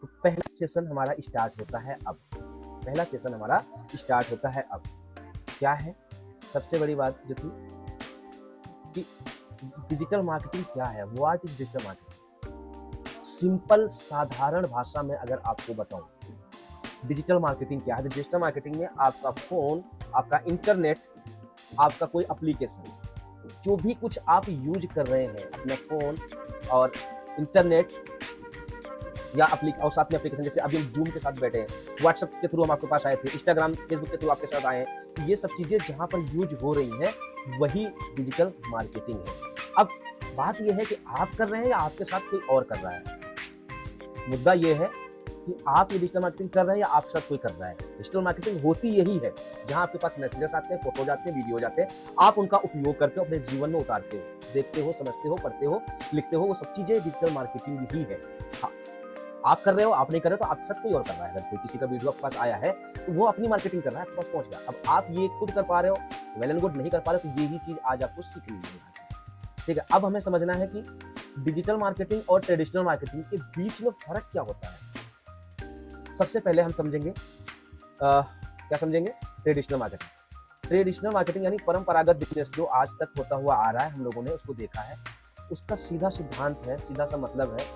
तो पहला सेशन हमारा स्टार्ट होता है अब। पहला सेशन हमारा स्टार्ट होता है अब। क्या है सबसे बड़ी बात जो थी कि डिजिटल मार्केटिंग क्या है, what is digital marketing. Simple साधारण भाषा में अगर आपको बताऊं डिजिटल मार्केटिंग क्या है, तो डिजिटल मार्केटिंग में आपका फोन, आपका इंटरनेट, आपका कोई एप्लीकेशन, जो भी कुछ आप यूज कर रहे हैं अपना फोन और इंटरनेट या और साथ में एप्लीकेशन, जैसे अभी हम जूम के साथ बैठे हैं, व्हाट्सएप के थ्रू हम आपके पास आए थे, इंस्टाग्राम फेसबुक के थ्रू आपके साथ आए हैं, तो ये सब चीजें जहां पर यूज हो रही हैं वही डिजिटल मार्केटिंग है। अब बात यह है कि आप कर रहे हैं या आपके साथ कोई और कर रहा है। मुद्दा यह है कि आप ये डिजिटल मार्केटिंग कर रहे हैं या आपके साथ कोई कर रहा है। डिजिटल मार्केटिंग होती यही है जहां आपके पास मैसेजेस आते हैं, फोटो जाते हैं, वीडियो जाते हैं, आप उनका उपयोग करके अपने जीवन में उतारते हो, देखते हो, समझते हो, पढ़ते हो, लिखते हो, वो सब चीजें डिजिटल मार्केटिंग ही है। हाँ, आप कर रहे हो, आप नहीं कर रहे हो तो आप साथ कोई और कर रहा है। अगर कोई किसी का वीडियो आपके पास आया है तो वो अपनी मार्केटिंग कर रहा है, आपके पास पहुंच गया। अब आप ये खुद कर पा रहे हो, वेल एंड गुड, नहीं कर पा रहे तो यही चीज आज आपको सीखनी है। ठीक है, अब हमें समझना है कि डिजिटल मार्केटिंग और ट्रेडिशनल मार्केटिंग के बीच में फर्क क्या होता है। सबसे पहले हम समझेंगे क्या समझेंगे, ट्रेडिशनल मार्केटिंग। ट्रेडिशनल मार्केटिंग यानी परंपरागत बिजनेस जो आज तक होता हुआ आ रहा है, हम लोगों ने उसको देखा है। उसका सीधा सिद्धांत है, सीधा सा मतलब है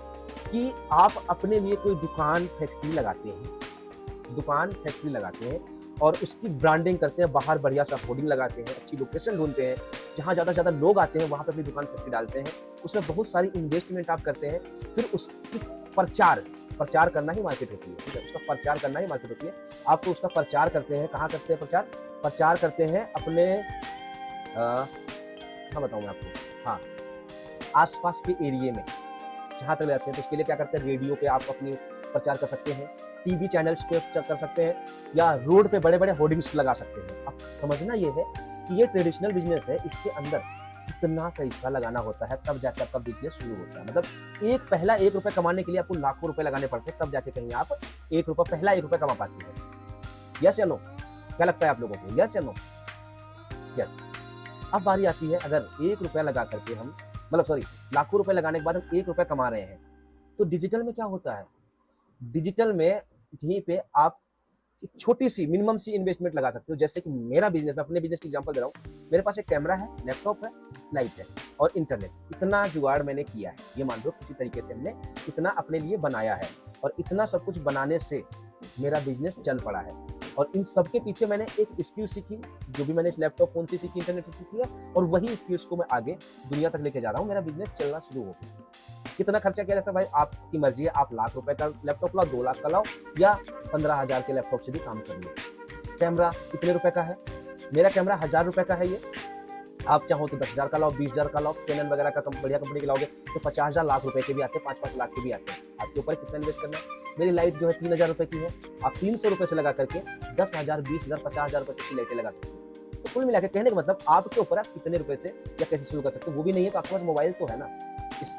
कि आप अपने लिए कोई दुकान फैक्ट्री लगाते हैं और उसकी ब्रांडिंग करते हैं, बाहर बढ़िया सा होर्डिंग लगाते हैं, अच्छी लोकेशन ढूंढते हैं, जहां ज्यादा से ज्यादा लोग आते हैं वहां पे अपनी दुकान फैक्ट्री डालते हैं, उसमें बहुत सारी इन्वेस्टमेंट आप करते हैं, फिर उसकी प्रचार करना ही मार्केट होती है। ठीक है, उसका प्रचार करना ही मार्केट होती है। आप तो उसका प्रचार करते हैं, कहाँ करते हैं प्रचार करते हैं अपने हाँ बताऊँ मैं आपको, हाँ आसपास के एरिया में जहाँ तक जाते हैं, तो उसके लिए क्या करते हैं, रेडियो पे आप अपनी प्रचार कर सकते हैं, टीवी चैनल्स पे प्रचार कर सकते हैं, या रोड पे बड़े बड़े होर्डिंग्स लगा सकते हैं। अब समझना ये है कि ये ट्रेडिशनल बिजनेस है, इसके अंदर कितना पैसा लगाना होता है तब जाके आपका बिजनेस शुरू होता है। मतलब पहला 1 रुपए कमाने के लिए आपको लाखों रुपए लगाने पड़ते हैं, तब जाके कहीं आप पहला 1 रुपए कमा पाते हैं। यस या नो, क्या लगता है आप लोगों को, यस या नो? यस। अब बारी आती है, अगर 1 रुपया लगा करके हम, मतलब सॉरी, लाखों रुपए लगाने के बाद हम 1 रुपया कमा रहे हैं, तो डिजिटल में क्या होता है, डिजिटल में यहीं पे आप छोटी सी मिनिमम सी इन्वेस्टमेंट लगा सकते हो। जैसे कि मेरा बिजनेस, मैं अपने बिजनेस की एग्जांपल दे रहा हूँ, मेरे पास एक कैमरा है, लैपटॉप है, लाइट है और इंटरनेट, इतना जुगाड़ मैंने किया है। ये मान लो किसी तरीके से हमने इतना अपने लिए बनाया है, और इतना सब कुछ बनाने से मेरा बिजनेस चल पड़ा है। और इन सब के पीछे मैंने एक स्किल सीखी, जो भी मैंने इस लैपटॉप फोन से सीखी, इंटरनेट से सीखी है, और वही स्किल्स को मैं आगे दुनिया तक लेके जा रहा हूँ। मेरा बिजनेस चलना शुरू हो गया। कितना खर्चा किया जाता है भाई, आपकी मर्जी है, आप लाख रुपए का लैपटॉप लाओ, 2 लाख का लाओ, या 15,000 के लैपटॉप से भी काम कर लो। कैमरा कितने रुपए का है, मेरा कैमरा 1000 रुपए का है। ये आप चाहो तो 10,000 का लाओ, 20,000 का लाओ, कैनन वगैरह का बढ़िया कंपनी के लाओगे तो 50,000 लाख रुपए के भी आते हैं, 5-5 लाख के भी आते हैं। आपके ऊपर कितना इन्वेस्ट करना है। मेरी लाइट जो है 3,000 रुपए की है, आप 300 रुपए से लगा करके 10,000, 20,000, 50,000 रुपए की लाइटें लगा सकते हो। तो कुल मिलाकर कहने का मतलब आपके ऊपर आप कितने रुपए से या कैसे शुरू कर सकते हो। वो भी नहीं है तो आपके पास मोबाइल तो है ना,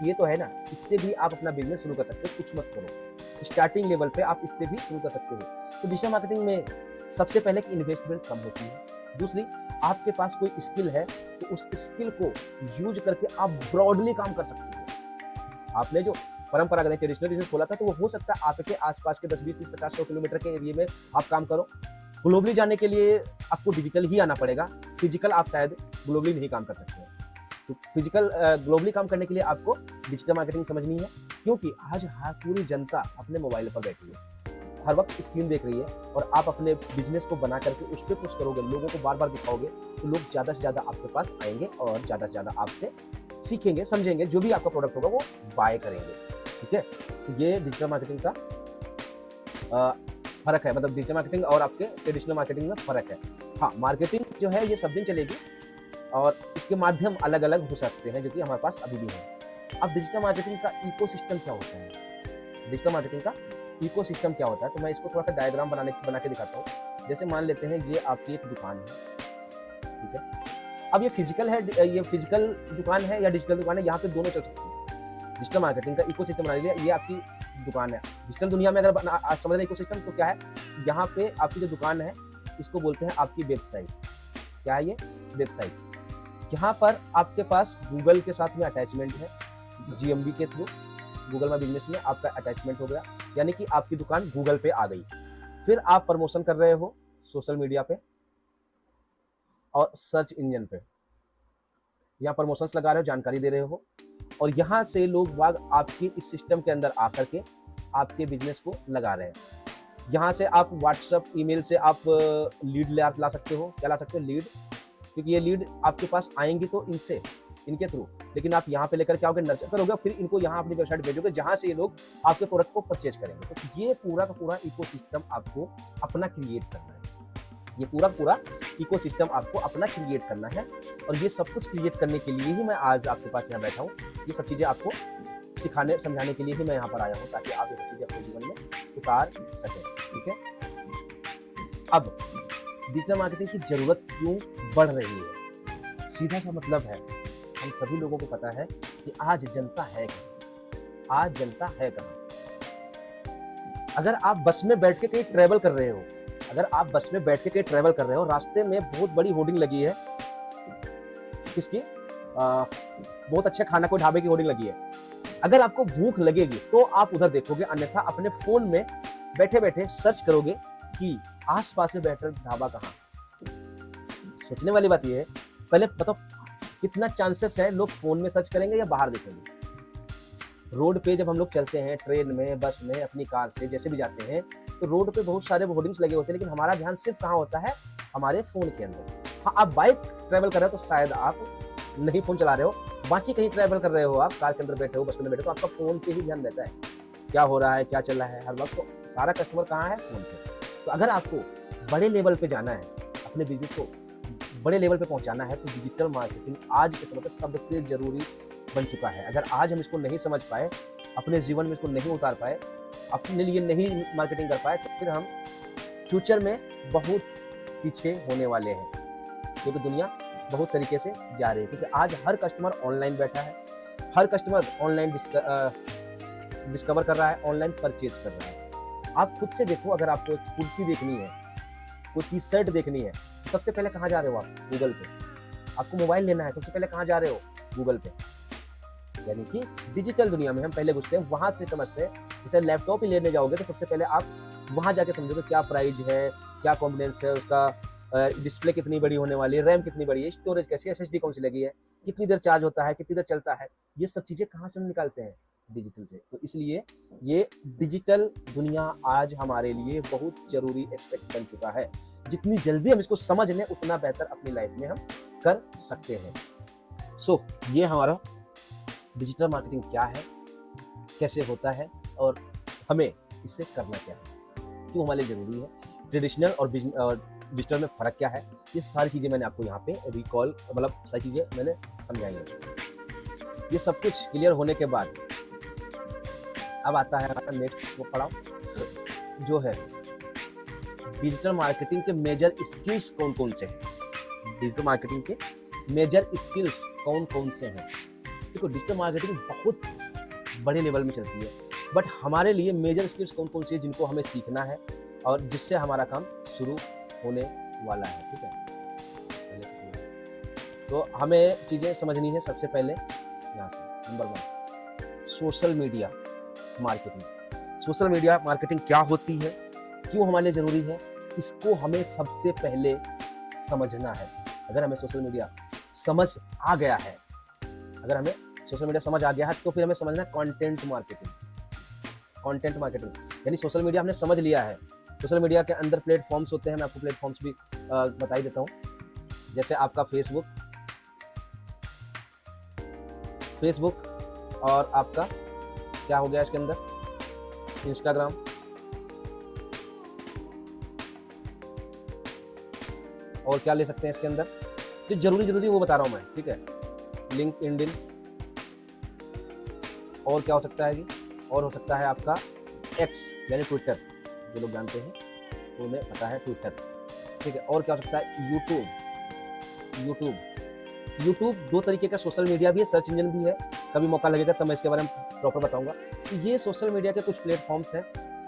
ये तो है ना, इससे भी आप अपना बिजनेस शुरू कर सकते हो। कुछ मत करो, स्टार्टिंग लेवल पे आप इससे भी शुरू कर सकते हो। तो डिजिटल मार्केटिंग में सबसे पहले की इन्वेस्टमेंट कम होती है। दूसरी, आपके पास कोई स्किल है तो उस स्किल को यूज करके आप ब्रॉडली काम कर सकते हो। आपने जो परंपरागत ट्रेडिशनल बिजनेस खोला था, तो वो हो सकता है आपके आसपास के 10, 20, 30, 50, 100 किलोमीटर के एरिया में आप काम करो। ग्लोबली जाने के लिए आपको डिजिटल ही आना पड़ेगा, फिजिकल आप शायद ग्लोबली नहीं काम कर सकते हैं। तो फिजिकल ग्लोबली काम करने के लिए आपको डिजिटल मार्केटिंग समझनी है, क्योंकि आज पूरी जनता अपने मोबाइल पर बैठी है, हर वक्त स्क्रीन देख रही है, और आप अपने बिजनेस को बना करके उस पर पुश करोगे, लोगों को बार बार दिखाओगे, तो लोग ज़्यादा से ज़्यादा आपके पास आएंगे और ज़्यादा से ज़्यादा आपसे सीखेंगे, समझेंगे, जो भी आपका प्रोडक्ट होगा वो बाय करेंगे। ठीक है, तो ये डिजिटल मार्केटिंग का फर्क है, मतलब डिजिटल मार्केटिंग और आपके ट्रेडिशनल मार्केटिंग में फर्क है। हाँ, मार्केटिंग जो है ये सब दिन चलेगी, और इसके माध्यम अलग अलग हो सकते हैं, जो कि हमारे पास अभी भी है। अब डिजिटल मार्केटिंग का इकोसिस्टम क्या होता है, डिजिटल मार्केटिंग का इकोसिस्टम क्या होता है, तो मैं इसको थोड़ा सा डायग्राम बना के दिखाता हूँ। जैसे मान लेते हैं ये आपकी एक दुकान है, ठीक है। अब ये फिजिकल है, ये फिजिकल दुकान है या डिजिटल दुकान है, यहाँ पे दोनों चल सकती है। डिजिटल मार्केटिंग का इकोसिस्टम बनाने के लिए ये आपकी दुकान है। डिजिटल दुनिया में अगर समझ रहे इकोसिस्टम तो क्या है, यहाँ पे आपकी जो दुकान है इसको बोलते हैं आपकी वेबसाइट। क्या है ये, वेबसाइट। यहाँ पर आपके पास गूगल के साथ में अटैचमेंट है, GMB के थ्रू गूगल माई बिजनेस में आपका अटैचमेंट हो गया। यानी कि आपकी दुकान गूगल पे आ गई। फिर आप प्रमोशन कर रहे हो सोशल मीडिया पे और सर्च इंजन पे, यहाँ प्रमोशंस लगा रहे हो, जानकारी दे रहे हो, और यहाँ से लोग बाग आपके इस सिस्टम के अंदर आकर के आपके बिजनेस को लगा रहे हैं। यहाँ से आप व्हाट्सएप ईमेल से आप लीड ला सकते हो। क्या ला सकते हो? लीड, क्योंकि ये लीड आपके पास आएंगी तो इनके थ्रू, लेकिन आप यहाँ पे लेकर के आओगे, नर्चर करोगे, फिर इनको यहाँ अपनी वेबसाइट भेजोगे जहाँ से ये लोग आपके प्रोडक्ट को परचेज करेंगे। तो ये पूरा का पूरा इकोसिस्टम आपको अपना क्रिएट करना है। ये पूरा इकोसिस्टम आपको अपना क्रिएट करना है, और ये सब कुछ क्रिएट करने के लिए ही मैं आज आपके पास यहाँ बैठा हूँ। ये सब चीज़ें आपको सिखाने समझाने के लिए ही मैं यहाँ पर आया हूँ, ताकि आप ये सब चीज़ें अपने जीवन में उतार सकें। ठीक है, अब डिजिटल मार्केटिंग की जरूरत क्यों बढ़ रही है? सीधा सा मतलब है, हम सभी लोगों को पता है कि आज जनता है कहाँ, आज जनता है कहाँ। अगर आप बस में बैठ के कहीं ट्रेवल कर रहे हो, अगर आप बस में बैठ के कहीं ट्रेवल कर रहे हो, रास्ते में बहुत बड़ी होर्डिंग लगी है, किसकी? बहुत अच्छे खाना को ढाबे की होर्डिंग लगी है। अगर आपको भूख लगेगी तो आप उधर देखोगे, अन्यथा अपने फोन में बैठे बैठे सर्च करोगे कि आसपास में बेहतर ढाबा कहाँ। सोचने वाली बात यह है, पहले बताओ कितना चांसेस है लोग फोन में सर्च करेंगे या बाहर देखेंगे? रोड पे जब हम लोग चलते हैं, ट्रेन में, बस में, अपनी कार से जैसे भी जाते हैं, तो रोड पे बहुत सारे होर्डिंग्स लगे होते हैं, लेकिन हमारा ध्यान सिर्फ कहाँ होता है? हमारे फोन के अंदर। हाँ, आप बाइक ट्रेवल कर रहे हो तो शायद आप नहीं फोन चला रहे हो, बाकी कहीं ट्रेवल कर रहे हो, आप कार के अंदर बैठे हो, बस के अंदर बैठे हो, तो आपका फोन पे ही ध्यान रहता है, क्या हो रहा है, क्या चल रहा है हर वक्त। तो सारा कस्टमर कहाँ है? फोन पे। तो अगर आपको बड़े लेवल पे जाना है, अपने बिजनेस को बड़े लेवल पे पहुंचाना है, तो डिजिटल मार्केटिंग आज के समय पर सबसे जरूरी बन चुका है। अगर आज हम इसको नहीं समझ पाए, अपने जीवन में इसको नहीं उतार पाए, अपने लिए नहीं मार्केटिंग कर पाए, तो फिर हम फ्यूचर में बहुत पीछे होने वाले हैं, क्योंकि दुनिया बहुत तरीके से जा रही है। क्योंकि आज हर कस्टमर ऑनलाइन बैठा है, हर कस्टमर ऑनलाइन डिस्कवर कर रहा है, ऑनलाइन परचेज कर रहा है। आप खुद से देखो, अगर आपको कुर्ती देखनी है, कोई टी शर्ट देखनी है, सबसे पहले कहाँ जा रहे हो आप? गूगल पे। आपको मोबाइल लेना है, सबसे पहले कहाँ जा रहे हो? गूगल पे। यानी कि डिजिटल दुनिया में हम पहले घुसते हैं, वहां से समझते हैं। जैसे लैपटॉप ही लेने जाओगे तो सबसे पहले आप वहां जाके समझोगे क्या प्राइस है, क्या कॉम्बिनेंस है उसका, डिस्प्ले कितनी बड़ी होने वाली है, रैम कितनी बड़ी है, स्टोरेज कैसी है, एसएसडी कौन सी लगी है, कितनी देर चार्ज होता है, कितनी देर चलता है। ये सब चीजें कहाँ से हम निकालते हैं? डिजिटल से। तो इसलिए ये डिजिटल दुनिया आज हमारे लिए बहुत जरूरी एस्पेक्ट बन चुका है। जितनी जल्दी हम इसको समझ लें, उतना बेहतर अपनी लाइफ में हम कर सकते हैं। सो ये हमारा डिजिटल मार्केटिंग क्या है, कैसे होता है, और हमें इससे करना क्या है, क्यों हमारे लिए जरूरी है, ट्रेडिशनल और डिजिटल में फ़र्क क्या है, ये सारी चीज़ें मैंने आपको यहाँ पे रिकॉल, मतलब सारी चीज़ें मैंने समझाई हैं। ये सब कुछ क्लियर होने के बाद अब आता है हमारा नेक्स्ट वो पड़ाव, जो है डिजिटल मार्केटिंग के मेजर स्किल्स कौन कौन से हैं। डिजिटल मार्केटिंग के मेजर स्किल्स कौन कौन से हैं? देखो, डिजिटल मार्केटिंग बहुत बड़े लेवल में चलती है, बट हमारे लिए मेजर स्किल्स कौन कौन सी है जिनको हमें सीखना है और जिससे हमारा काम शुरू होने वाला है। ठीक है, तो हमें चीज़ें समझनी है। सबसे पहले यहाँ से number 1, social media marketing. Social media marketing क्या होती है, क्यों हमारे लिए ज़रूरी है, इसको हमें सबसे पहले समझना है। अगर हमें सोशल मीडिया समझ आ गया है, अगर हमें सोशल मीडिया समझ आ गया है, तो फिर हमें समझना है कंटेंट मार्केटिंग। कंटेंट मार्केटिंग यानी सोशल मीडिया हमने समझ लिया है। सोशल मीडिया के अंदर प्लेटफॉर्म्स होते हैं, मैं आपको प्लेटफॉर्म्स भी बता ही देता हूँ। जैसे आपका फेसबुक और आपका क्या हो गया इसके अंदर, इंस्टाग्राम, और क्या ले सकते हैं इसके अंदर, जो जरूरी वो बता रहा हूँ मैं। ठीक है, लिंक्डइन, और क्या हो सकता है जी, और हो सकता है आपका एक्स यानी ट्विटर, जो लोग जानते हैं तो उन्हें पता है ट्विटर। ठीक है, और क्या हो सकता है, यूट्यूब 2 तरीके का सोशल मीडिया भी है, सर्च इंजन भी है। कभी मौका लगेगा तब मैं इसके बारे में प्रॉपर बताऊंगा। तो ये सोशल मीडिया के कुछ प्लेटफॉर्म्स हैं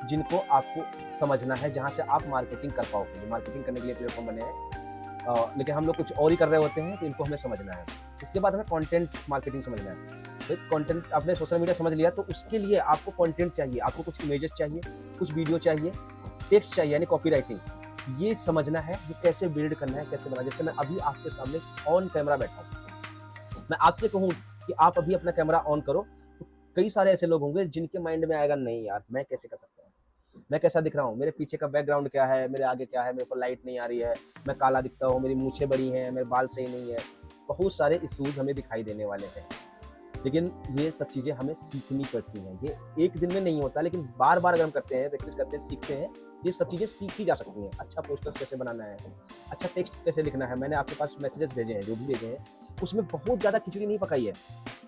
जिनको आपको समझना है, जहां से आप मार्केटिंग कर पाओगे। मार्केटिंग करने के लिए प्लेटफॉर्म बने हैं, लेकिन हम लोग कुछ और ही कर रहे होते हैं, तो इनको हमें समझना है। इसके बाद हमें कंटेंट मार्केटिंग समझना है। तो कंटेंट आपने सोशल मीडिया समझ लिया, तो उसके लिए आपको कंटेंट चाहिए, आपको कुछ इमेजेस चाहिए, कुछ वीडियो चाहिए, टेक्स्ट चाहिए यानी कॉपी राइटिंग। ये समझना है कि कैसे बिल्ड करना है, कैसे बनाना है। जैसे मैं अभी आपके सामने ऑन कैमरा बैठा हूँ, मैं आपसे कहूँ कि आप अभी अपना कैमरा ऑन करो, तो कई सारे ऐसे लोग होंगे जिनके माइंड में आएगा, नहीं यार मैं कैसे कर सकता हूँ, मैं कैसा दिख रहा हूँ, मेरे पीछे का बैकग्राउंड क्या है, मेरे आगे क्या है, मेरे ऊपर लाइट नहीं आ रही है, मैं काला दिखता हूँ, मेरी मूछें बड़ी हैं, मेरे बाल सही नहीं है। बहुत सारे इश्यूज हमें दिखाई देने वाले हैं। लेकिन ये सब चीज़ें हमें सीखनी पड़ती हैं। ये एक दिन में नहीं होता, लेकिन बार बार अगर हम करते हैं, प्रैक्टिस करते हैं, सीखते हैं, ये सब चीज़ें सीखी जा सकती हैं। अच्छा पोस्टर्स कैसे बनाना है, अच्छा टेक्स्ट कैसे लिखना है। मैंने आपके पास मैसेजेस भेजे हैं, जो भी भेजे हैं, उसमें बहुत ज़्यादा खिचड़ी नहीं पकाई है।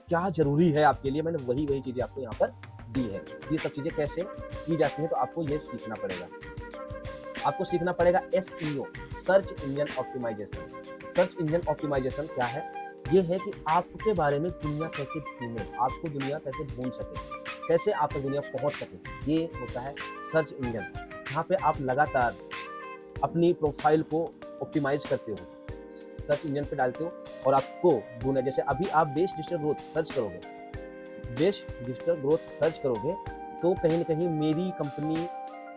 क्या ज़रूरी है आपके लिए, मैंने वही चीज़ें आपको यहाँ पर दी है। ये सब चीज़ें कैसे की जाती हैं, तो आपको ये सीखना पड़ेगा। आपको सीखना पड़ेगा SEO, search engine optimisation. Search engine optimisation क्या है? ये है कि आपके बारे में दुनिया कैसे ढूंढे, आपको दुनिया कैसे ढूंढ सके, कैसे आप तक दुनिया पहुंच सके। ये होता है सर्च इंजन, जहाँ पे आप लगातार अपनी प्रोफाइल को ऑप्टिमाइज करते हो, सर्च इंजन पे डालते हो और आपको ढूंढना। जैसे अभी आप बेस्ट डिजिटल ग्रोथ सर्च करोगे, बेस्ट डिजिटल ग्रोथ सर्च करोगे, तो कहीं ना कहीं मेरी कंपनी,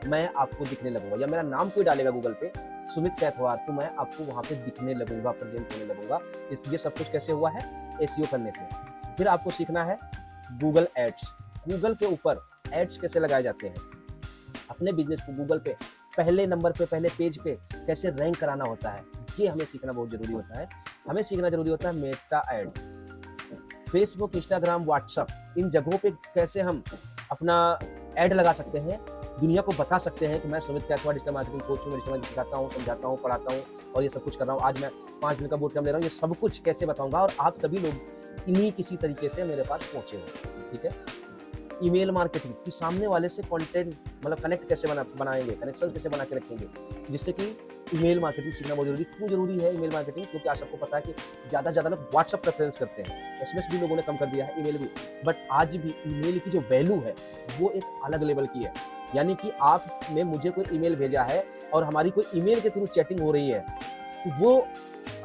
मैं आपको दिखने लगूंगा, या मेरा नाम कोई डालेगा गूगल पे, सुमित कैथवार, तो मैं आपको वहां पे दिखने लगूंगा, प्रेजेंट होने लगूंगा। ये सब कुछ कैसे हुआ है? SEO करने से। फिर आपको सीखना है गूगल एड्स। गूगल के ऊपर एड्स कैसे लगाए जाते हैं, अपने बिजनेस को गूगल पे पहले नंबर पे, पहले पेज पे कैसे रैंक कराना होता है, ये हमें सीखना बहुत जरूरी होता है। हमें सीखना जरूरी होता है Meta ad, Facebook, Instagram, WhatsApp, इन जगहों पे कैसे हम अपना एड लगा सकते हैं, दुनिया को बता सकते हैं कि मैं Sumit Kaithwar digital marketing coach हूँ, मैं सिखाता हूँ, समझाता हूँ, पढ़ाता हूँ और ये सब कुछ कर रहा हूँ। आज मैं 5 दिन का बूट कैंप ले रहा हूँ, ये सब कुछ कैसे बताऊंगा, और आप सभी लोग इन्हीं किसी तरीके से मेरे पास पहुंचे हो। ठीक है। ईमेल मार्केटिंग कि सामने वाले से कंटेंट मतलब कनेक्ट कैसे बनाएंगे, कनेक्शन कैसे बना के रखेंगे, जिससे कि ईमेल मार्केटिंग सीखना बहुत जरूरी। क्यों जरूरी है ईमेल मार्केटिंग? क्योंकि आज सबको पता है कि ज़्यादा से ज़्यादा लोग व्हाट्सएप प्रेफरेंस करते हैं, SMS भी लोगों ने कम कर दिया है, ईमेल भी। बट आज भी ईमेल की जो वैल्यू है वो एक अलग लेवल की है। यानी कि आपने मुझे कोई ईमेल भेजा है और हमारी कोई ईमेल के थ्रू चैटिंग हो रही है, तो वो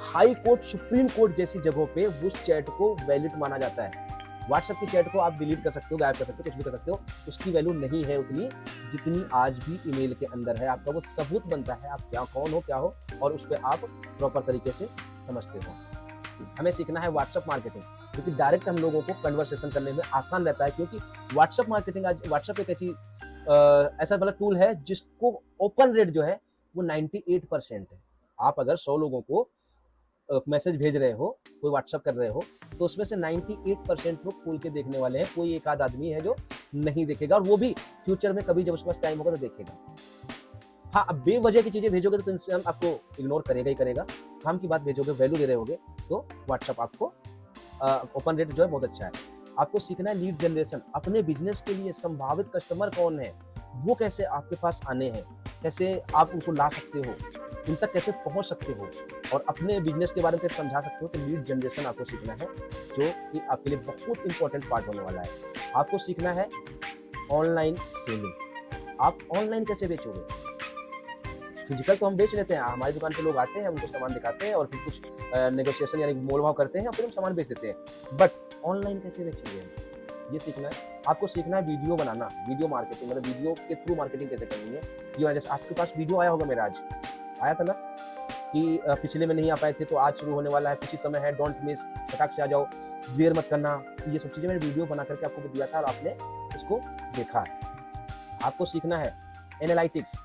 हाई कोर्ट, सुप्रीम कोर्ट जैसी जगहों पे उस चैट को वैलिड माना जाता है। व्हाट्सएप की चैट को आप डिलीट कर सकते हो, गायब कर सकते हो, कुछ भी कर सकते हो, उसकी वैल्यू नहीं है उतनी जितनी आज भी ईमेल के अंदर है। आपका वो सबूत बनता है आप क्या, कौन हो, क्या हो, और उस पर आप प्रॉपर तरीके से समझते हो। हमें सीखना है व्हाट्सएप मार्केटिंग, क्योंकि डायरेक्ट हम लोगों को कन्वर्सेशन करने में आसान रहता है। क्योंकि व्हाट्सएप मार्केटिंग, आज व्हाट्सएप एक ऐसा वाला टूल है जिसको ओपन रेट जो है वो 98% है। आप अगर 100 लोगों को मैसेज भेज रहे हो, कोई व्हाट्सएप कर रहे हो, तो उसमें से 98% लोग खोल के देखने वाले हैं। कोई एक आध आदमी है जो नहीं देखेगा, और वो भी फ्यूचर में कभी जब उसके पास टाइम होगा तो देखेगा। हाँ, अब बेवजह की चीजें भेजोगे तो इंस्टाग्राम आपको इग्नोर करेगा ही करेगा। काम की बात भेजोगे, वैल्यू दे रहे होगे, तो व्हाट्सएप आपको ओपन रेट जो है बहुत अच्छा है। आपको सीखना है लीड जनरेशन। अपने बिजनेस के लिए संभावित कस्टमर कौन है, वो कैसे आपके पास आने हैं, कैसे आप उनको ला सकते हो, उन तक कैसे पहुंच सकते हो, और अपने बिजनेस के बारे में कैसे समझा सकते हो। तो लीड जनरेशन आपको सीखना है, जो कि आपके लिए बहुत इंपॉर्टेंट पार्ट होने वाला है। आपको सीखना है ऑनलाइन सेलिंग। आप ऑनलाइन कैसे बेचोगे? फिजिकल तो हम बेच लेते हैं, हमारी दुकान पे लोग आते हैं, उनको सामान दिखाते हैं और फिर कुछ नेगोशिएशन यानी मोल भाव करते हैं और फिर हम सामान बेच देते हैं। बट ऑनलाइन कैसे बेचेंगे, ये सीखना है। आपको सीखना है वीडियो बनाना, वीडियो मार्केटिंग, मतलब वीडियो के थ्रू मार्केटिंग कैसे करनी है। ये जैसे आपके पास वीडियो आया होगा मेरा, आज आया था ना कि पिछले में नहीं आ पाए थे, तो आज शुरू होने वाला है, कुछ ही समय है, डोंट मिस, फटाक से आ जाओ, देर मत करना। ये सब चीजें मैंने वीडियो बना करके आपको दिया था और आपने उसको देखा है। आपको सीखना है एनालिटिक्स,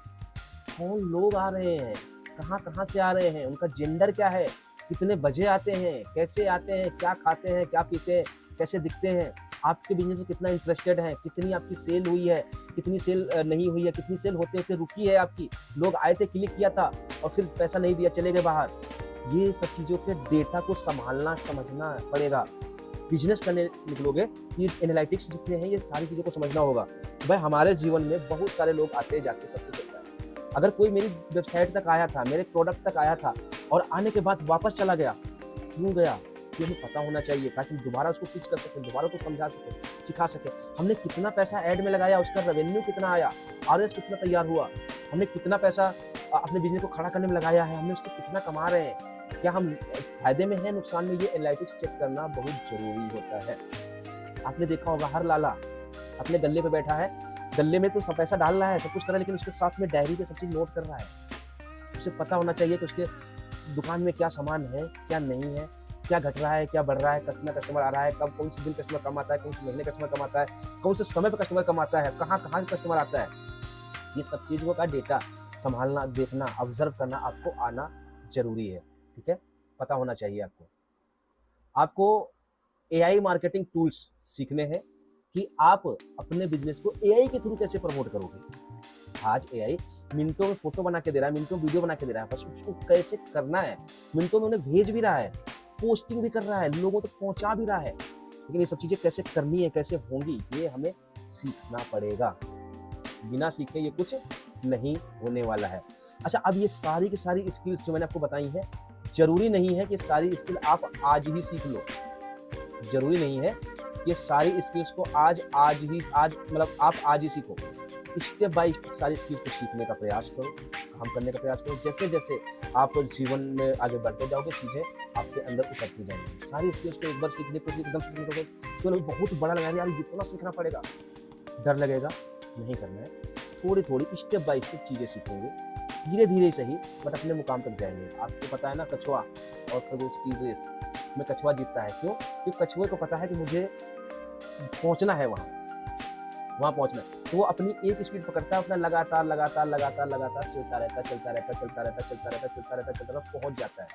कौन लोग आ रहे हैं, कहाँ कहाँ से आ रहे हैं, उनका जेंडर क्या है, कितने बजे आते हैं, कैसे आते हैं, क्या खाते हैं, क्या पीते हैं, कैसे दिखते हैं, आपके बिजनेस में कितना इंटरेस्टेड है, कितनी आपकी सेल हुई है, कितनी सेल नहीं हुई है, कितनी सेल होते होते रुकी है आपकी, लोग आए थे, क्लिक किया था और फिर पैसा नहीं दिया, चले गए बाहर। ये सब चीज़ों के डेटा को संभालना, समझना पड़ेगा। बिजनेस करने निकलोगे, ये एनालिटिक्स जितने हैं, ये सारी चीज़ों को समझना होगा। भाई हमारे जीवन में बहुत सारे लोग आते जाते, सब कुछ होता है। अगर कोई मेरी वेबसाइट तक आया था, मेरे प्रोडक्ट तक आया था और आने के बाद वापस चला गया, क्यों गया, ये हमें पता होना चाहिए, ताकि हम दोबारा उसको पिच कर सकें, दोबारा उसको समझा सकें, सिखा सकें। हमने कितना पैसा ऐड में लगाया, उसका रेवेन्यू कितना आया, RS कितना तैयार हुआ, हमने कितना पैसा अपने बिजनेस को खड़ा करने में लगाया है, हमने उससे कितना कमा रहे हैं, क्या हम फायदे में हैं, नुकसान में, ये एनालिटिक्स चेक करना बहुत जरूरी होता है। आपने देखा होगा हर लाला अपने गल्ले पे बैठा है, गल्ले में तो सब पैसा डाल रहा है, सब कुछ कर रहा है, लेकिन उसके साथ में डायरी पे सब चीज नोट कर रहा है। उसे पता होना चाहिए कि उसके दुकान में क्या सामान है, क्या नहीं है, क्या घट रहा है, क्या बढ़ रहा है, कितना कस्टमर आ रहा है, कब कौन से दिन कस्टमर कम आता है, कौन से महीने कस्टमर कम आता है, कौन से समय पर कस्टमर कम आता है, कहाँ कहाँ कस्टमर आता है। ये सब चीज़ों का डेटा संभालना, देखना, ऑब्जर्व करना आपको आना जरूरी है। ठीक है, पता होना चाहिए आपको। आपको एआई मार्केटिंग टूल्स सीखने हैं कि आप अपने बिजनेस को एआई के थ्रू कैसे प्रमोट करोगे। आज एआई मिनटों में फोटो बना के दे रहा है, मिनटों में वीडियो बना के दे रहा है, बस उसको कैसे करना है, मिनटों में उन्हें भेज भी रहा है, पोस्टिंग भी कर रहा है, लोगों तक पहुंचा भी रहा है, लेकिन ये सब चीजें कैसे करनी है, कैसे होंगी, ये हमें सीखना पड़ेगा। बिना सीखे ये कुछ नहीं होने वाला है। अच्छा, अब ये सारी की सारी स्किल्स जो मैंने आपको बताई है, जरूरी नहीं है कि सारी स्किल आप आज ही सीख लो। जरूरी नहीं है कि सारी स्किल्स को आज मतलब आप आज ही सीखो। स्टेप बाय स्टेप सारी स्किल्स को सीखने का प्रयास करो, काम करने का प्रयास करो। जैसे जैसे आप जीवन में आगे बढ़ते जाओगे, चीजें आपके अंदर उतरती जाएंगी। सारी स्किल्स को एक बार सीखने को एकदम से सीखने को तो बहुत बड़ा लगा यार, इतना सीखना पड़ेगा, डर लगेगा, नहीं करना है। थोड़ी थोड़ी स्टेप बाय स्टेप चीजें सीखेंगे, धीरे धीरे सही, बट अपने मुकाम तक जाएंगे। आपको पता है ना, कछुआ और खरगोश की रेस में कछुआ जीतता है। क्यों? क्योंकि कछुए को पता है कि मुझे पहुंचना है, वहां पहुंचना है, तो वो अपनी एक स्पीड पकड़ता है, अपना लगातार चलता रहता, पहुंच जाता है।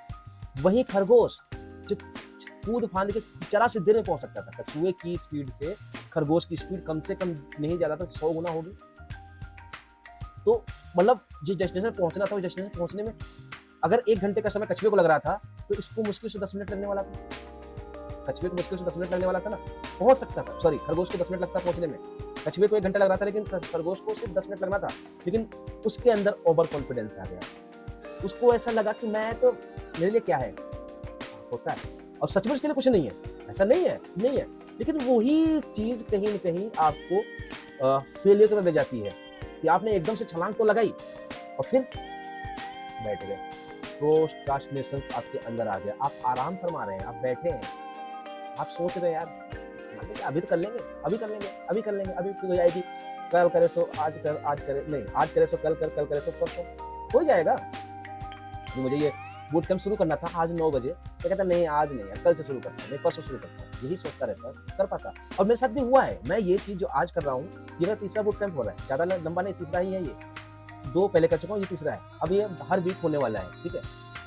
वहीं खरगोश जो कूद फांद के जरा से देर में पहुंच सकता था, कछुए की स्पीड से खरगोश की स्पीड कम से कम नहीं ज्यादा था 100 गुना होगी। तो मतलब जिस डेस्टिनेशन पहुंचना था, उस डेस्टिनेशन पहुंचने में अगर 1 घंटे का समय कछुए को लग रहा था, तो इसको मुश्किल से 10 मिनट लगने वाला था। कछुए को मुश्किल से 10 मिनट लगने वाला था ना, पहुंच सकता था। सॉरी, खरगोश को 10 मिनट लगता पहुंचने में, कछुए को 1 घंटा लग रहा था, लेकिन खरगोश को सिर्फ 10 मिनट लगना था। लेकिन उसके अंदर ओवर कॉन्फिडेंस आ गया, उसको ऐसा लगा कि मैं तो, मेरे लिए क्या है, होता है। और सच में उसके लिए कुछ नहीं है, ऐसा नहीं है, लेकिन वही चीज कहीं न कहीं आपको फेलियर की तरफ ले जाती है कि आपने एकदम से छलांग तो लगाई और फिर बैठ गए। प्रोक्रास्टिनेशन आपके अंदर आ गया, आप आराम फरमा रहे हैं, आप बैठे हैं, आप सोच रहे हैं यार अभी तो कर लेंगे, अभी क्यों आएगी, कल करे सो आज करे नहीं, आज करे सो कल करे सो परसों हो जाएगा। मुझे ये बूट कैंप शुरू करना था आज 9 बजे, तो कहता नहीं आज नहीं है, कल से शुरू करता हूँ, नहीं परसों शुरू करता हूँ, यही सोचता रहता है, कर पाता। और मेरे साथ भी हुआ है, मैं ये चीज जो आज कर रहा हूँ, ये मेरा तीसरा बूट कैंप हो रहा है, ज्यादा लंबा नहीं, तीसरा ही है ये। 2 पहले कर चुका हूँ, ये तीसरा है। अब ये हर वीक होने वाला है, ठीक है।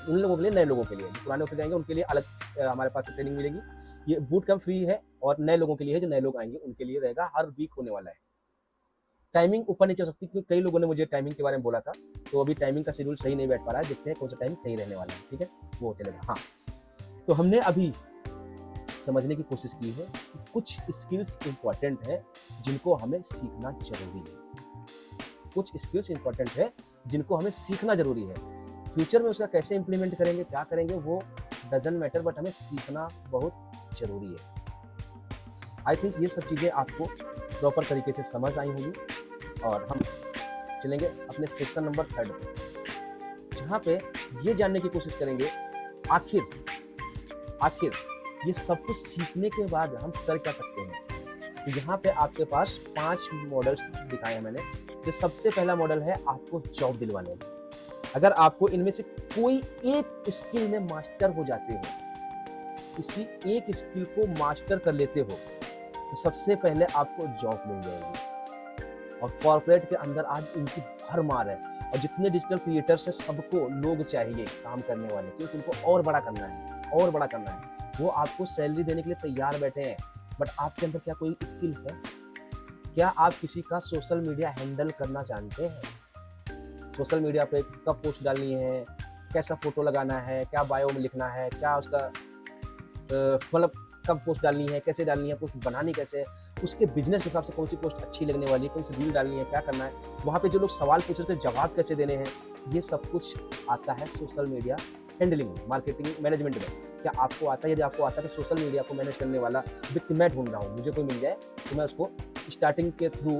उन लोगों के लिए, नए लोगों के लिए, जो पुराने होते जाएंगे उनके लिए अलग हमारे पास ट्रेनिंग मिलेगी। ये बूट कैंप फ्री है और नए लोगों के लिए है, जो नए लोग आएंगे उनके लिए रहेगा, हर वीक होने वाला है। टाइमिंग ऊपर नीचे हो सकती है, क्योंकि कई लोगों ने मुझे टाइमिंग के बारे में बोला था, तो अभी टाइमिंग का शेड्यूल सही नहीं बैठ पा रहा है, देखते हैं कौन सा टाइम सही रहने वाला है, ठीक है, वो चलेगा। हाँ, तो हमने अभी समझने की कोशिश की है कि कुछ स्किल्स इंपॉर्टेंट है जिनको हमें सीखना जरूरी है। कुछ स्किल्स इंपॉर्टेंट है जिनको हमें सीखना जरूरी है। फ्यूचर में उसका कैसे इंप्लीमेंट करेंगे, क्या करेंगे, वो डजंट मैटर, बट हमें सीखना बहुत जरूरी है। आई थिंक ये सब चीजें आपको प्रॉपर तरीके से समझ आई होंगी, और हम चलेंगे अपने सेक्शन नंबर 3 पे, जहाँ पे ये जानने की कोशिश करेंगे आखिर ये सब कुछ सीखने के बाद हम कर क्या सकते हैं। तो यहाँ पे आपके पास 5 मॉडल्स दिखाए हैं मैंने। जो सबसे पहला मॉडल है आपको जॉब दिलवाने में। अगर आपको इनमें से कोई एक स्किल में मास्टर हो जाते हो, किसी एक स्किल को मास्टर कर लेते हो, तो सबसे पहले आपको जॉब मिल जाएगी। और कॉर्पोरेट के अंदर आज इनकी भरमार है, और जितने डिजिटल क्रिएटर्स हैं सबको लोग चाहिए काम करने वाले, क्योंकि उनको और बड़ा करना है। वो आपको सैलरी देने के लिए तैयार बैठे हैं, बट आपके अंदर क्या कोई स्किल है? क्या आप किसी का सोशल मीडिया हैंडल करना जानते हैं? सोशल मीडिया पे कब पोस्ट डालनी है, कैसा फोटो लगाना है, क्या बायो में लिखना है, क्या उसका मतलब कब पोस्ट डालनी है, कैसे डालनी है, पोस्ट बनानी कैसे है, उसके बिजनेस के हिसाब से कौन सी पोस्ट अच्छी लगने वाली है, कौन सी रील डालनी है, क्या करना है, वहाँ पे जो लोग सवाल पूछ रहे थे जवाब कैसे देने हैं, ये सब कुछ आता है social media handling, marketing, management में। क्या आपको आता है? यदि आपको आता है कि सोशल मीडिया को मैनेज करने वाला व्यक्ति मैं ढूंढ रहा हूँ, मुझे कोई मिल जाए तो मैं उसको स्टार्टिंग के थ्रू